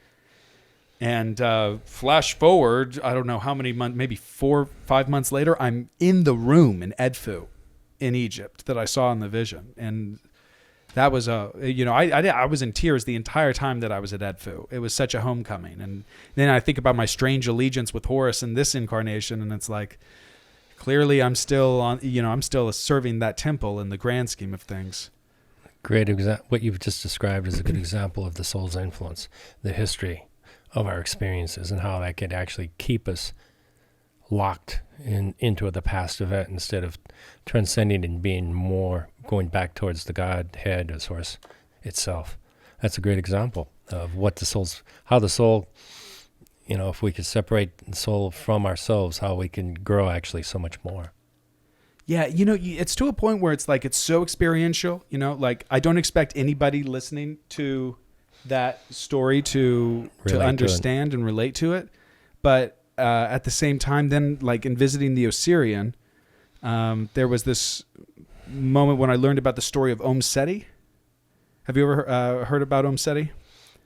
And flash forward, I don't know how many months, maybe 4 or 5 months later, I'm in the room in Edfu in Egypt that I saw in the vision. And that was I was in tears the entire time that I was at Edfu. It was such a homecoming. And then I think about my strange allegiance with Horus in this incarnation, and it's like, clearly I'm still I'm still serving that temple in the grand scheme of things. Great what you've just described is a good example of the soul's influence, the history of our experiences, and how that could actually keep us locked into the past event instead of transcending and being more going back towards the Godhead or source itself. That's a great example of how the soul, if we could separate the soul from ourselves, how we can grow actually so much more. Yeah, it's to a point where it's like, it's so experiential, like I don't expect anybody listening to that story to understand and relate to it. But at the same time, then, like in visiting the Osirian, there was this moment when I learned about the story of Om Seti. Have you ever heard about Om Seti?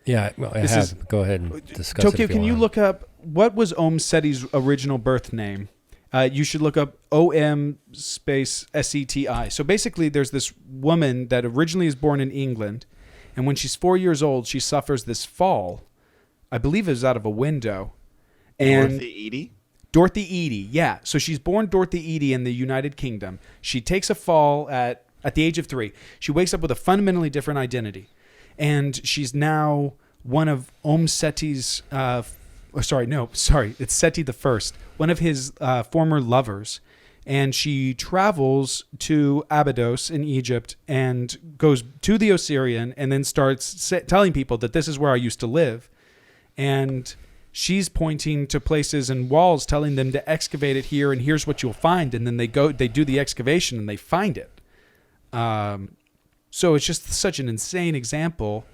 Yeah, well, I have. Go ahead and discuss Tokyo, it. Can you look up what was Om Seti's original birth name? You should look up OM space SETI. So basically, there's this woman that originally is born in England, and when she's 4 years old, she suffers this fall. I believe it was out of a window. And Dorothy Eady? Dorothy Eady, yeah. So she's born Dorothy Eady in the United Kingdom. She takes a fall at the age of 3. She wakes up with a fundamentally different identity. And she's now one of Om Seti's, it's Seti the First, one of his former lovers. and she travels to Abydos in Egypt and goes to the Osirian and then starts telling people that this is where I used to live. And she's pointing to places and walls, telling them to excavate it here, and here's what you'll find. And then they do the excavation, and they find it. So it's just such an insane example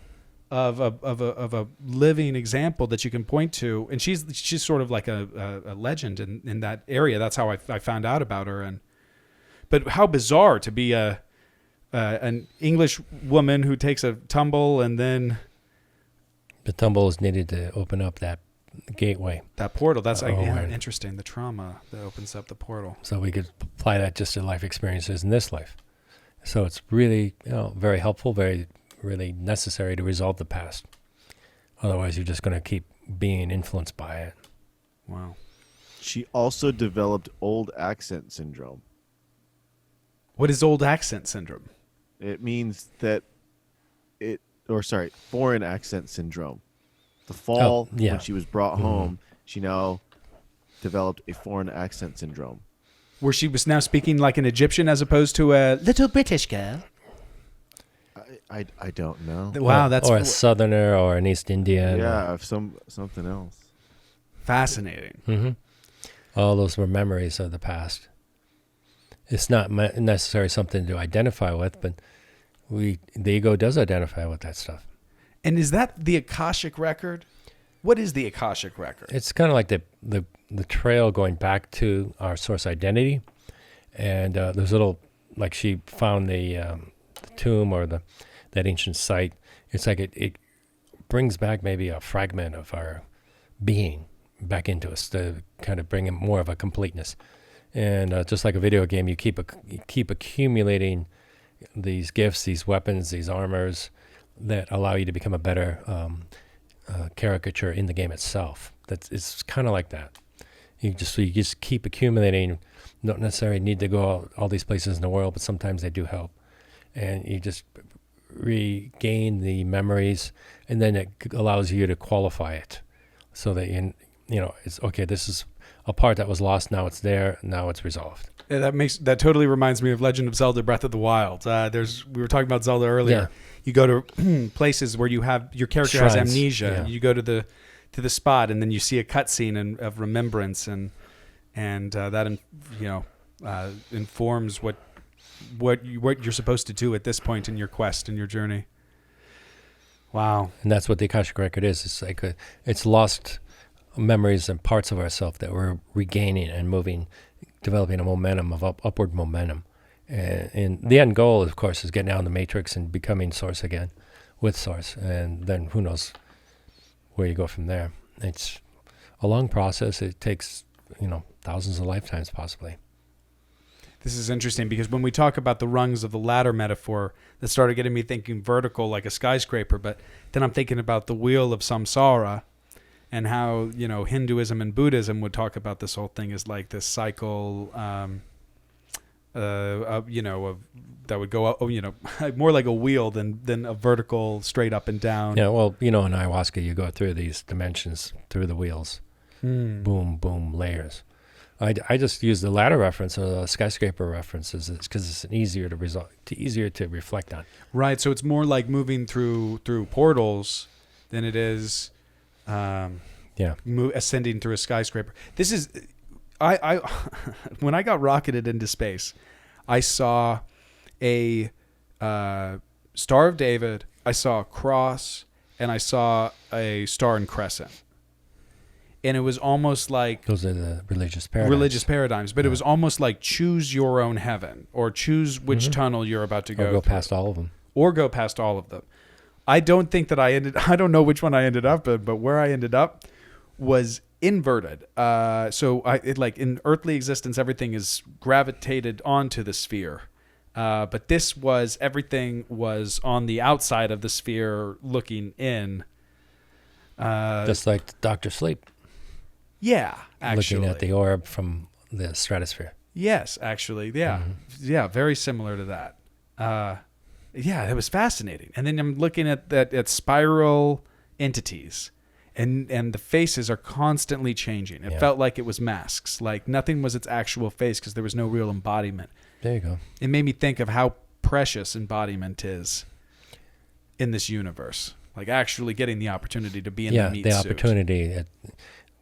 of a living example that you can point to. And she's sort of like a legend in that area. That's how I found out about her. But how bizarre to be an English woman who takes a tumble, and then The tumble is needed to open up that gateway. that portal. That's right. interesting. The trauma that opens up the portal. So we could apply that just to life experiences in this life. So it's really, very helpful, very really necessary to resolve the past. Otherwise, you're just going to keep being influenced by it. Wow. She also developed old accent syndrome. What is old accent syndrome? It means that foreign accent syndrome. The fall, yeah. when she was brought home, she now developed a foreign accent syndrome. Where she was now speaking like an Egyptian as opposed to a little British girl. I don't know. Wow, that's or a Southerner or an East Indian. Yeah, of something else. fascinating. Mm-hmm. All those were memories of the past. It's not necessarily something to identify with, but the ego does identify with that stuff. And is that the Akashic record? What is the Akashic record? It's kind of like the trail going back to our source identity, and there's little, like she found the tomb or that ancient site. It's like it brings back maybe a fragment of our being back into us to kind of bring in more of a completeness. And just like a video game, you keep accumulating these gifts, these weapons, these armors that allow you to become a better caricature in the game itself. It's kind of like that. You just keep accumulating. Don't necessarily need to go all these places in the world, but sometimes they do help. And you just regain the memories, and then it allows you to qualify it, so that it's okay. This is a part that was lost. Now it's there. Now it's resolved. Yeah, that totally reminds me of Legend of Zelda: Breath of the Wild. We were talking about Zelda earlier. Yeah. You go to places where you have your character has Shrines, amnesia. yeah. You go to the spot, and then you see a cutscene of remembrance, and that informs what you're supposed to do at this point in your quest and your journey. Wow. And that's what the Akashic Record is. It's like it's lost memories and parts of ourselves that we're regaining and moving, developing a momentum of upward momentum. And the end goal, of course, is getting out of the matrix and becoming Source again with Source. And then who knows where you go from there. It's a long process. It takes, thousands of lifetimes possibly. This is interesting because when we talk about the rungs of the ladder metaphor, that started getting me thinking vertical like a skyscraper, but then I'm thinking about the wheel of samsara and how, Hinduism and Buddhism would talk about this whole thing as like this cycle, that would go up, more like a wheel than a vertical straight up and down. Yeah, well, in ayahuasca, you go through these dimensions through the wheels. Boom, boom, layers. I just use the ladder reference or the skyscraper references because it's easier to reflect on. Right. So it's more like moving through portals than it is, ascending through a skyscraper. This is, I when I got rocketed into space, I saw a Star of David, I saw a cross, and I saw a star and crescent. And it was almost like... Those are the religious paradigms. But it was almost like choose your own heaven or choose which tunnel you're about to go through. Past all of them. Or go past all of them. I don't think that I don't know which one I ended up in, but where I ended up was inverted. In earthly existence, everything is gravitated onto the sphere. But everything was on the outside of the sphere looking in. Just like Dr. Sleep. Yeah, actually. Looking at the orb from the stratosphere. Yes, actually. Yeah. Mm-hmm. Yeah, very similar to that. It was fascinating. And then I'm looking at spiral entities. and the faces are constantly changing. It Yeah. felt like it was masks, like nothing was its actual face because there was no real embodiment. There you go. It made me think of how precious embodiment is in this universe, like actually getting the opportunity to be in the meat the suit. opportunity.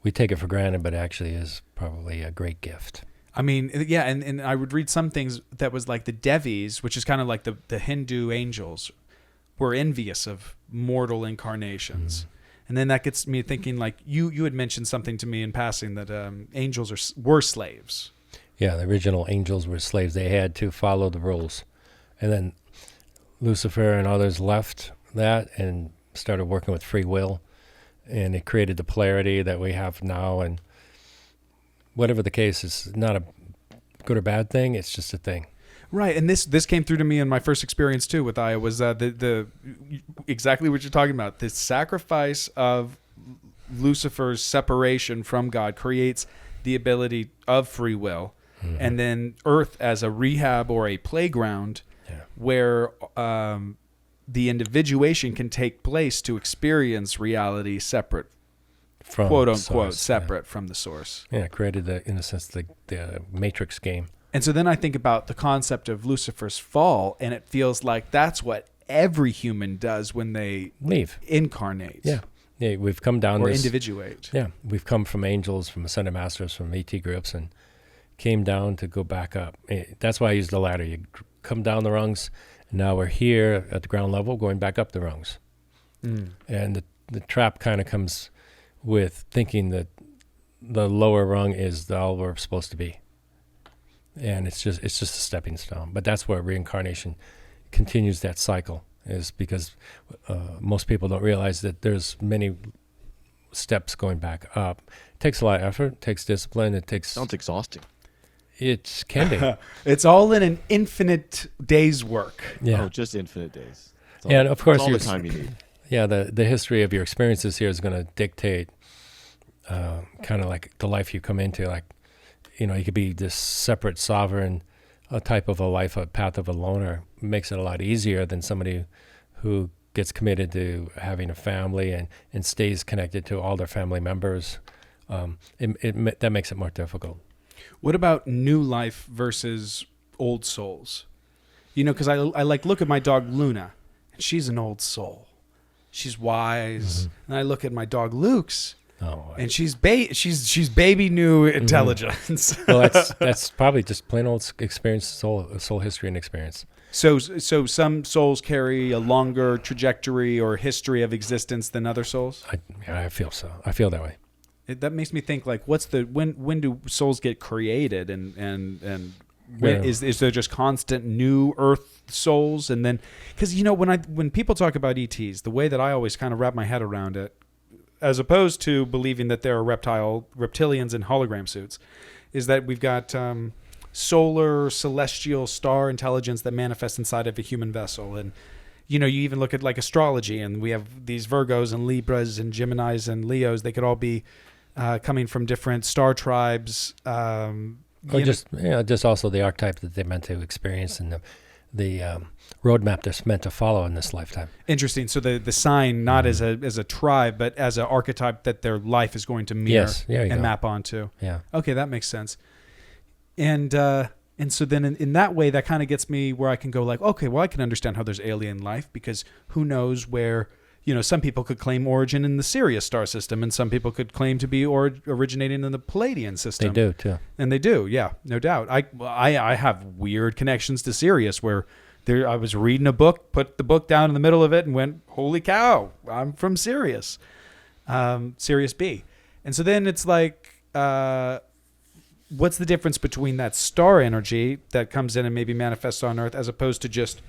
We take it for granted, but actually is probably a great gift. I mean, yeah, and I would read some things that was like the Devis, which is kind of like the Hindu angels, were envious of mortal incarnations. And then that gets me thinking, like, you had mentioned something to me in passing that angels were slaves. Yeah, the original angels were slaves. They had to follow the rules. And then Lucifer and others left that and started working with free will. And it created the polarity that we have now. And whatever the case, it's not a good or bad thing. It's just a thing. Right, and this came through to me in my first experience too with Aya was the exactly what you're talking about. The sacrifice of Lucifer's separation from God creates the ability of free will, and then Earth as a rehab or a playground where the individuation can take place to experience reality separate, From quote the unquote, source, separate from the source. Yeah, it created in a sense, the Matrix game. And so then I think about the concept of Lucifer's fall, and it feels like that's what every human does when they Leave. incarnate. Yeah, we've come down Or this. individuate. Yeah, we've come from angels, from ascended masters, from ET groups, and came down to go back up. That's why I use the ladder. You come down the rungs, and now we're here at the ground level, going back up the rungs. And the trap kind of comes with thinking that the lower rung is all we're supposed to be. And it's just a stepping stone. But that's where reincarnation continues that cycle, is because most people don't realize that there's many steps going back up. It takes a lot of effort, it takes discipline, Sounds exhausting. it can be. It's all in an infinite day's work. Yeah. Oh, just infinite days. That's Yeah, and of course that's all the you're- time you need. Yeah, the history of your experiences here is going to dictate kind of like the life you come into. Like, you could be this separate, sovereign type of a life, a path of a loner. Makes it a lot easier than somebody who gets committed to having a family and stays connected to all their family members. That makes it more difficult. What about new life versus old souls? Because I like look at my dog Luna, and she's an old soul. She's wise. And I look at my dog Luke's, Oh, and she's baby new intelligence. well, that's probably just plain old experience, soul history and experience. So some souls carry a longer trajectory or history of existence than other souls. I feel so. I feel that way. That makes me think, like, when do souls get created, and when Yeah. is there just constant new Earth souls? And then, because when people talk about ETs, the way that I always kind of wrap my head around it, as opposed to believing that there are reptilians in hologram suits, is that we've got solar, celestial, star intelligence that manifests inside of a human vessel. And you even look at like astrology, and we have these Virgos and Libras and Geminis and Leos. They could all be coming from different star tribes. Or just also the archetype that they're meant to experience and the roadmap they're meant to follow in this lifetime. Interesting. So the sign not as a tribe, but as an archetype that their life is going to mirror and map onto. Yeah. Okay, that makes sense. And so then in that way, that kind of gets me where I can go like, okay, well, I can understand how there's alien life, because who knows where, some people could claim origin in the Sirius star system, and some people could claim to be originating in the Palladian system. They do too. And they do, yeah, no doubt. I have weird connections to Sirius where I was reading a book, put the book down in the middle of it, and went, holy cow, I'm from Sirius, Sirius B. And so then it's like, what's the difference between that star energy that comes in and maybe manifests on Earth as opposed to just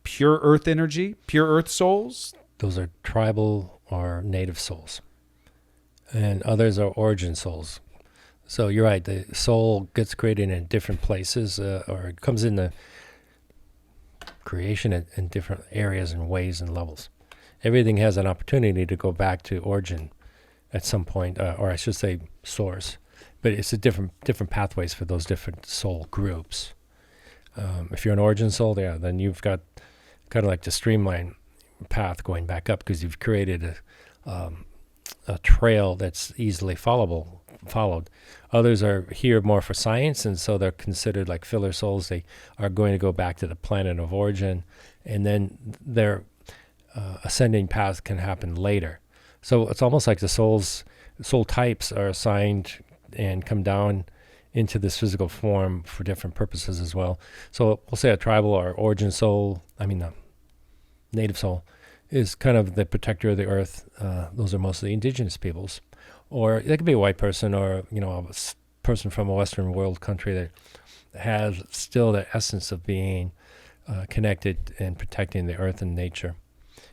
pure Earth energy, pure Earth souls? Those are tribal or native souls. And others are origin souls. So you're right, the soul gets created in different places, or it comes in the creation in different areas and ways and levels. Everything has an opportunity to go back to origin at some point, or I should say source. But it's a different pathways for those different soul groups. If you're an origin soul, then you've got kind of like the streamline path going back up, because you've created a trail that's easily followed. Others are here more for science, and so they're considered like filler souls. They are going to go back to the planet of origin, and then their ascending path can happen later. So it's almost like the soul types are assigned and come down into this physical form for different purposes as well. So we'll say a tribal or origin soul, the native soul, is kind of the protector of the earth. Those are mostly indigenous peoples. Or they could be a white person, or a person from a Western world country that has still the essence of being connected and protecting the earth and nature.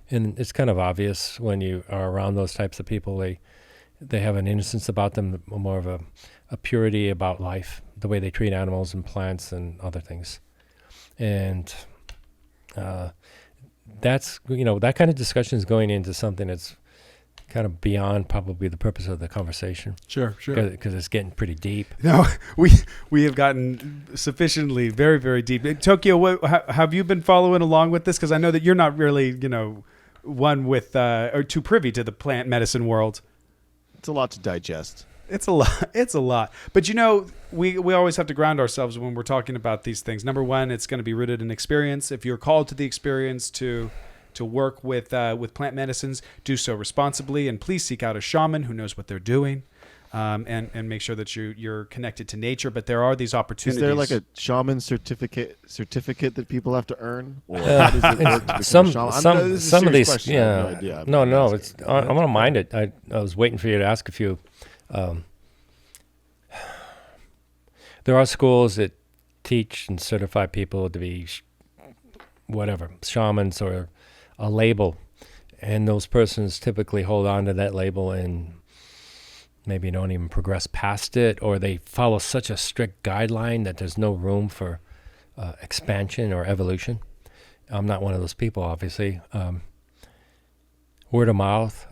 And it's kind of obvious when you are around those types of people. They have an innocence about them, more of a purity about life, the way they treat animals and plants and other things. And that's that kind of discussion is going into something that's kind of beyond probably the purpose of the conversation. Sure. Because it's getting pretty deep. No, we have gotten sufficiently very, very deep. Tokyo, have you been following along with this? Because I know that you're not really, one with or too privy to the plant medicine world. It's a lot to digest. It's a lot. It's a lot. But we always have to ground ourselves when we're talking about these things. Number one, it's going to be rooted in experience. If you're called to the experience to work with plant medicines, do so responsibly, and please seek out a shaman who knows what they're doing, and make sure that you're connected to nature. But there are these opportunities. Is there like a shaman certificate that people have to earn, or how does it work to become some a shaman? some of these, question. I have no idea. No, it's I want to mind it. I was waiting for you to ask a few. There are schools that teach and certify people to be shamans or a label, and those persons typically hold on to that label and maybe don't even progress past it, or they follow such a strict guideline that there's no room for expansion or evolution. I'm not one of those people, obviously. Word of mouth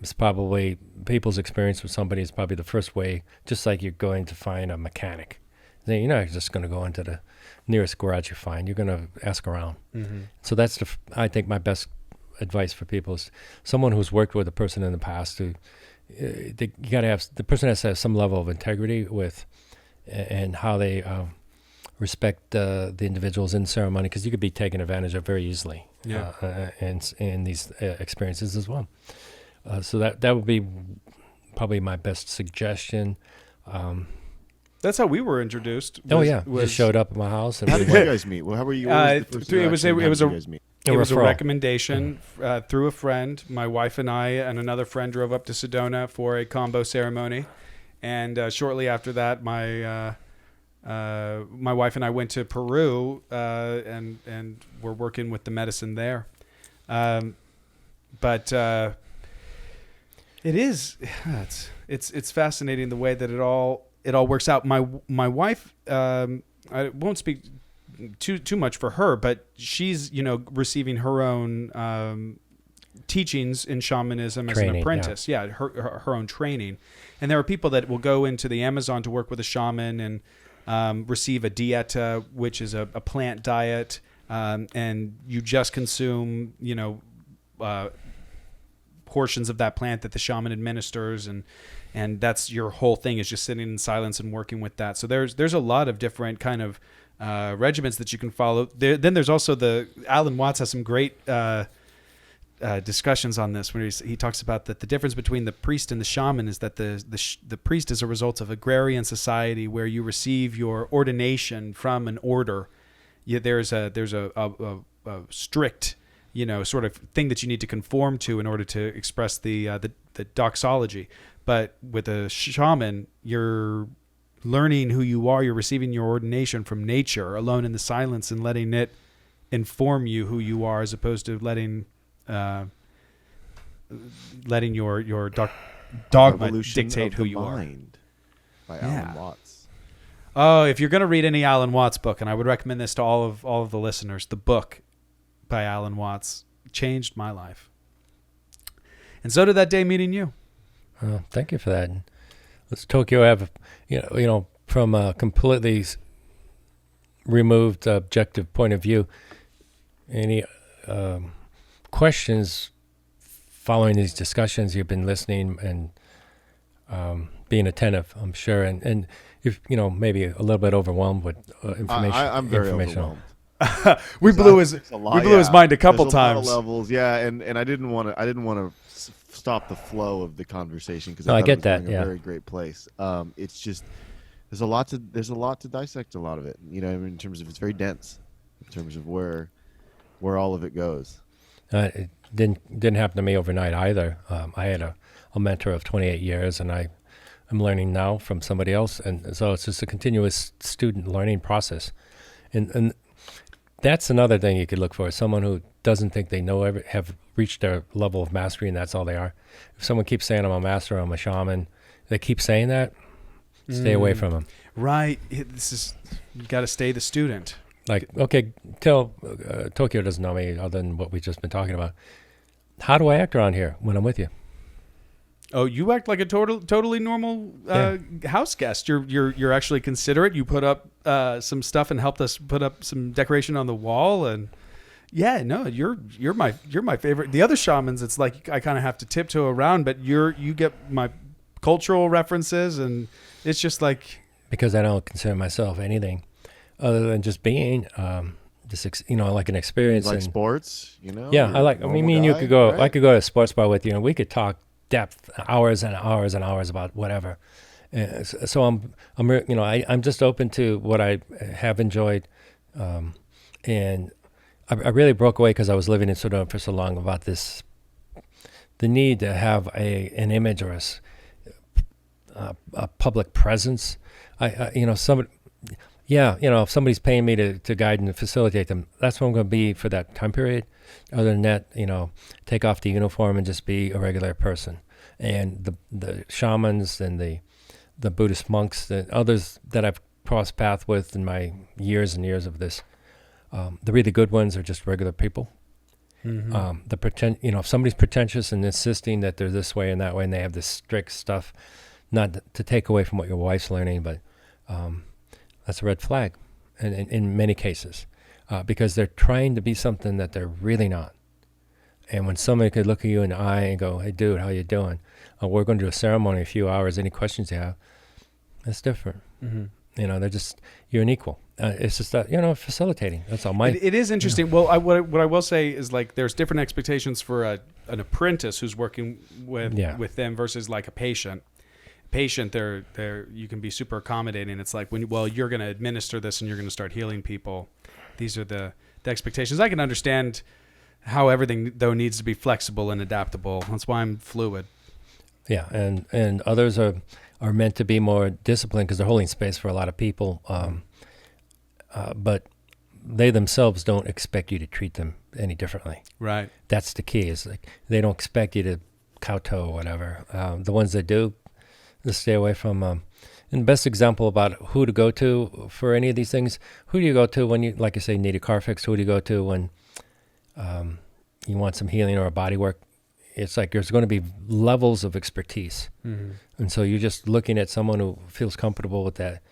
is probably, people's experience with somebody is probably the first way, just like you're going to find a mechanic. You're not just going to go into the nearest garage you find. You're going to ask around. Mm-hmm. So that's, I think, my best advice for people is someone who's worked with a person in the past who, you got to have, the person has to have some level of integrity with, and how they respect the individuals in ceremony, because you could be taken advantage of very easily in these experiences as well. So that would be probably my best suggestion. That's how we were introduced. Just showed up at my house. And how did you guys meet? Well, how were you? It was a recommendation through a friend. My wife and I and another friend drove up to Sedona for a combo ceremony, and shortly after that, my wife and I went to Peru and we're working with the medicine there. But it is it's fascinating the way that it all works out. My wife, I won't speak too much for her, but she's receiving her own teachings in shamanism as an apprentice. Yeah, her own training. And there are people that will go into the Amazon to work with a shaman and receive a dieta, which is a plant diet, and you just consume portions of that plant that the shaman administers, and that's your whole thing, is just sitting in silence and working with that. So there's a lot of different kind of regimens that you can follow. Then there's also Alan Watts has some great discussions on this, where he talks about that the difference between the priest and the shaman is that the priest is a result of agrarian society where you receive your ordination from an order. There's a strict sort of thing that you need to conform to in order to express the doxology. But with a shaman, you're learning who you are. You're receiving your ordination from nature, alone in the silence, and letting it inform you who you are, as opposed to letting your dogma dictate who you are. By Alan Watts. Oh, if you're going to read any Alan Watts book, and I would recommend this to all of the listeners, the book by Alan Watts changed my life. And so did that day meeting you. Thank you for that. Does Tokyo have, from a completely removed objective point of view, any questions following these discussions, you've been listening and being attentive, I'm sure, and if maybe a little bit overwhelmed with information. I'm very overwhelmed. We blew his mind a couple There's a lot of times. levels, yeah, and I didn't want to stop the flow of the conversation because No, I thought get it was that, going yeah. a very great place. It's just there's a lot to dissect, a lot of it. In terms of it's very dense, in terms of where all of it goes. It didn't happen to me overnight either. I had a mentor of 28 years, and I'm learning now from somebody else, and so it's just a continuous student learning process, and that's another thing you could look for: someone who doesn't think they have reached their level of mastery, and that's all they are. If someone keeps saying I'm a master, I'm a shaman, they keep saying that, stay away from them. Right. You got to stay the student. Like, okay, tell Tokyo doesn't know me other than what we've just been talking about. How do I act around here when I'm with you? Oh, you act like a totally normal house guest. You're actually considerate. You put up some stuff and helped us put up some decoration on the wall, and yeah, no, you're my favorite. The other shamans, it's like I kind of have to tiptoe around, but you get my cultural references, and it's just like Because I don't consider myself anything other than just being like an experience. Like and, sports, Yeah, you're a me normal and you guy, could go. right? I could go to a sports bar with you, and we could talk depth, hours and hours and hours about whatever. So I'm just open to what I have enjoyed, and I really broke away because I was living in Sudan for so long about the need to have an image or a public presence. If somebody's paying me to guide and facilitate them, that's what I'm going to be for that time period. Other than that, take off the uniform and just be a regular person. And the shamans and the Buddhist monks, the others that I've crossed paths with in my years and years of this, the really good ones are just regular people. If somebody's pretentious and insisting that they're this way and that way, and they have this strict stuff, not to take away from what your wife's learning, but that's a red flag in many cases, because they're trying to be something that they're really not. And when somebody could look at you in the eye and go, "Hey, dude, how you doing? We're going to do a ceremony in a few hours. Any questions you have?" That's different. They're just, you're an equal. It's just that, facilitating. That's all. It is interesting. Well, what I will say is, like, there's different expectations for an apprentice who's working with them versus like a patient. Patient, you can be super accommodating. It's like you're going to administer this and you're going to start healing people. These are the expectations. I can understand how everything though needs to be flexible and adaptable. That's why I'm fluid. Yeah, and others are meant to be more disciplined because they're holding space for a lot of people. But they themselves don't expect you to treat them any differently. Right. That's the key. Is like they don't expect you to kowtow or whatever. The ones that do, just stay away from. And the best example about who to go to for any of these things: who do you go to when you, like I say, need a car fix? Who do you go to when you want some healing or a body work? It's like there's going to be levels of expertise, and so you're just looking at someone who feels comfortable with that.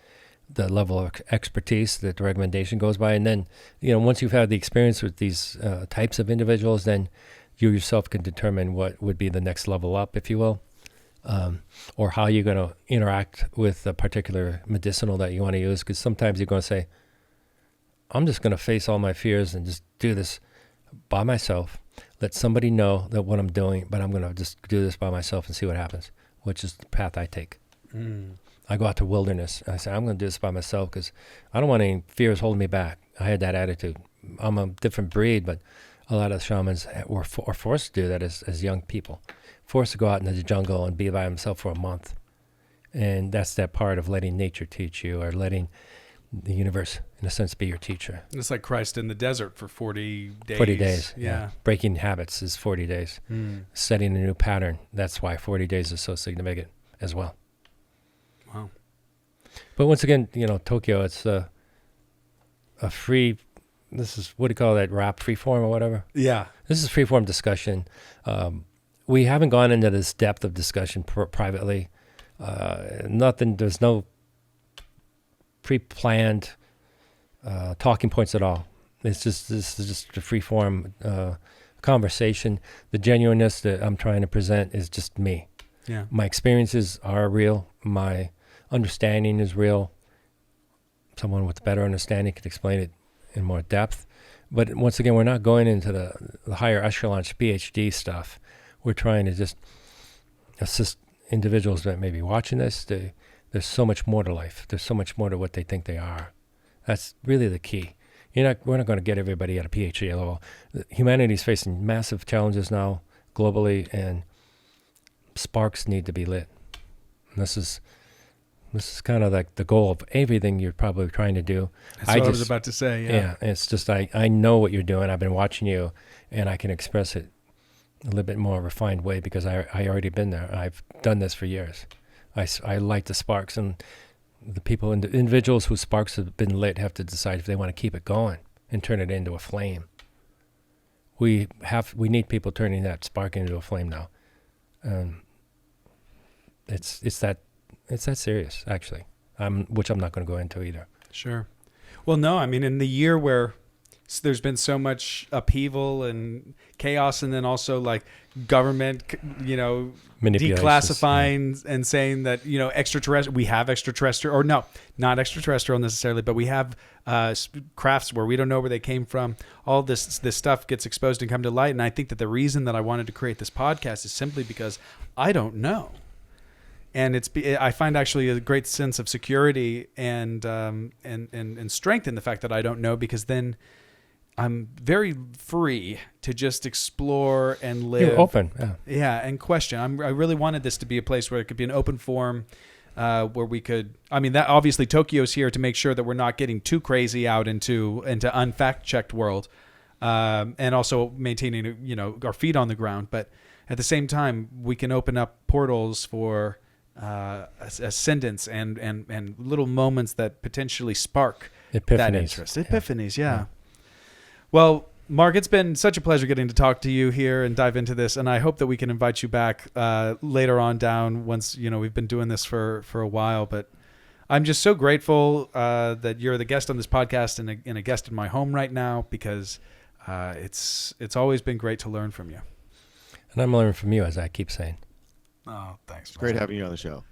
The level of expertise that the recommendation goes by. And then, once you've had the experience with these types of individuals, then you yourself can determine what would be the next level up, if you will, or how you're going to interact with a particular medicinal that you want to use. Because sometimes you're going to say, I'm just going to face all my fears and just do this by myself. Let somebody know that what I'm doing, but I'm going to just do this by myself and see what happens, which is the path I take. I go out to wilderness. And I say, I'm going to do this by myself because I don't want any fears holding me back. I had that attitude. I'm a different breed, but a lot of shamans are forced to do that as young people, forced to go out into the jungle and be by himself for a month. And that's that part of letting nature teach you, or letting the universe, in a sense, be your teacher. It's like Christ in the desert for 40 days. 40 days. Yeah. Breaking habits is 40 days. Setting a new pattern. That's why 40 days is so significant as well. Wow. But once again, Tokyo, it's a free, this is, what do you call that, rap, free form or whatever? Yeah. This is free form discussion. We haven't gone into this depth of discussion privately. There's no pre-planned talking points at all. This is just a free form conversation, the genuineness that I'm trying to present is just me. Yeah. My experiences are real. My understanding is real. Someone with better understanding could explain it in more depth. But once again, we're not going into the higher echelon PhD stuff. We're trying to just assist individuals that may be watching this. There's so much more to life. There's so much more to what they think they are. That's really the key. We're not going to get everybody at a PhD level. Humanity's facing massive challenges now globally, and sparks need to be lit. And this is kind of like the goal of everything you're probably trying to do. That's what I was about to say. Yeah, it's just I know what you're doing. I've been watching you, and I can express it a little bit more refined way because I already been there. I've done this for years. I light the sparks, and the people and the individuals whose sparks have been lit have to decide if they want to keep it going and turn it into a flame. We need people turning that spark into a flame now. It's that serious, actually. Which I'm not going to go into either. Sure. Well, no, I mean, in the year where there's been so much upheaval and chaos, and then also like government, declassifying and saying that, extraterrestrial, we have extraterrestrial, or no, not extraterrestrial necessarily, but we have crafts where we don't know where they came from. All this stuff gets exposed and come to light. And I think that the reason that I wanted to create this podcast is simply because I don't know. And I find actually a great sense of security and strength in the fact that I don't know, because then I'm very free to just explore and live. You're open, yeah, and question. I really wanted this to be a place where it could be an open forum, where we could. I mean, that obviously Tokyo's here to make sure that we're not getting too crazy out into unfact-checked world, and also maintaining our feet on the ground. But at the same time, we can open up portals for ascendance and little moments that potentially spark that interest. Epiphanies, yeah. Well, Mark, it's been such a pleasure getting to talk to you here and dive into this, and I hope that we can invite you back later on down once we've been doing this for a while. But I'm just so grateful that you're the guest on this podcast and a guest in my home right now, because it's always been great to learn from you. And I'm learning from you, as I keep saying. Oh, thanks. It's great having you on the show.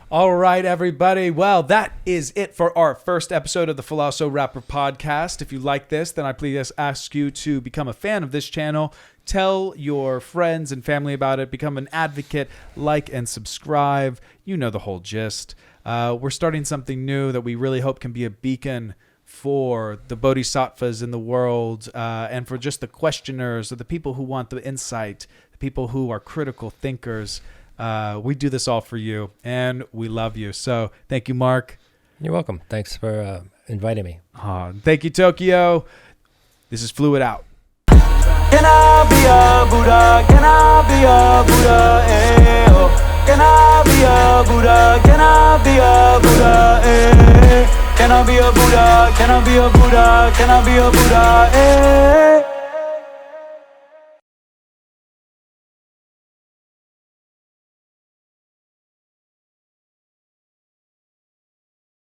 All right, everybody. Well, that is it for our first episode of the Philoso Rapper podcast. If you like this, then I please ask you to become a fan of this channel. Tell your friends and family about it. Become an advocate. Like and subscribe. You know the whole gist. We're starting something new that we really hope can be a beacon for the bodhisattvas in the world, and for just the questioners, or the people who want the insight, the people who are critical thinkers. We do this all for you, and we love you. So thank you, Mark. You're welcome. Thanks for inviting me. Thank you, Tokyo. This is Fluid out. Can I be a Buddha? Can I be a Buddha? Eh, oh. Can I be a Buddha? Can I be a Buddha? Eh. Can I be a Buddha? Can I be a Buddha? Can I be a Buddha? Eh.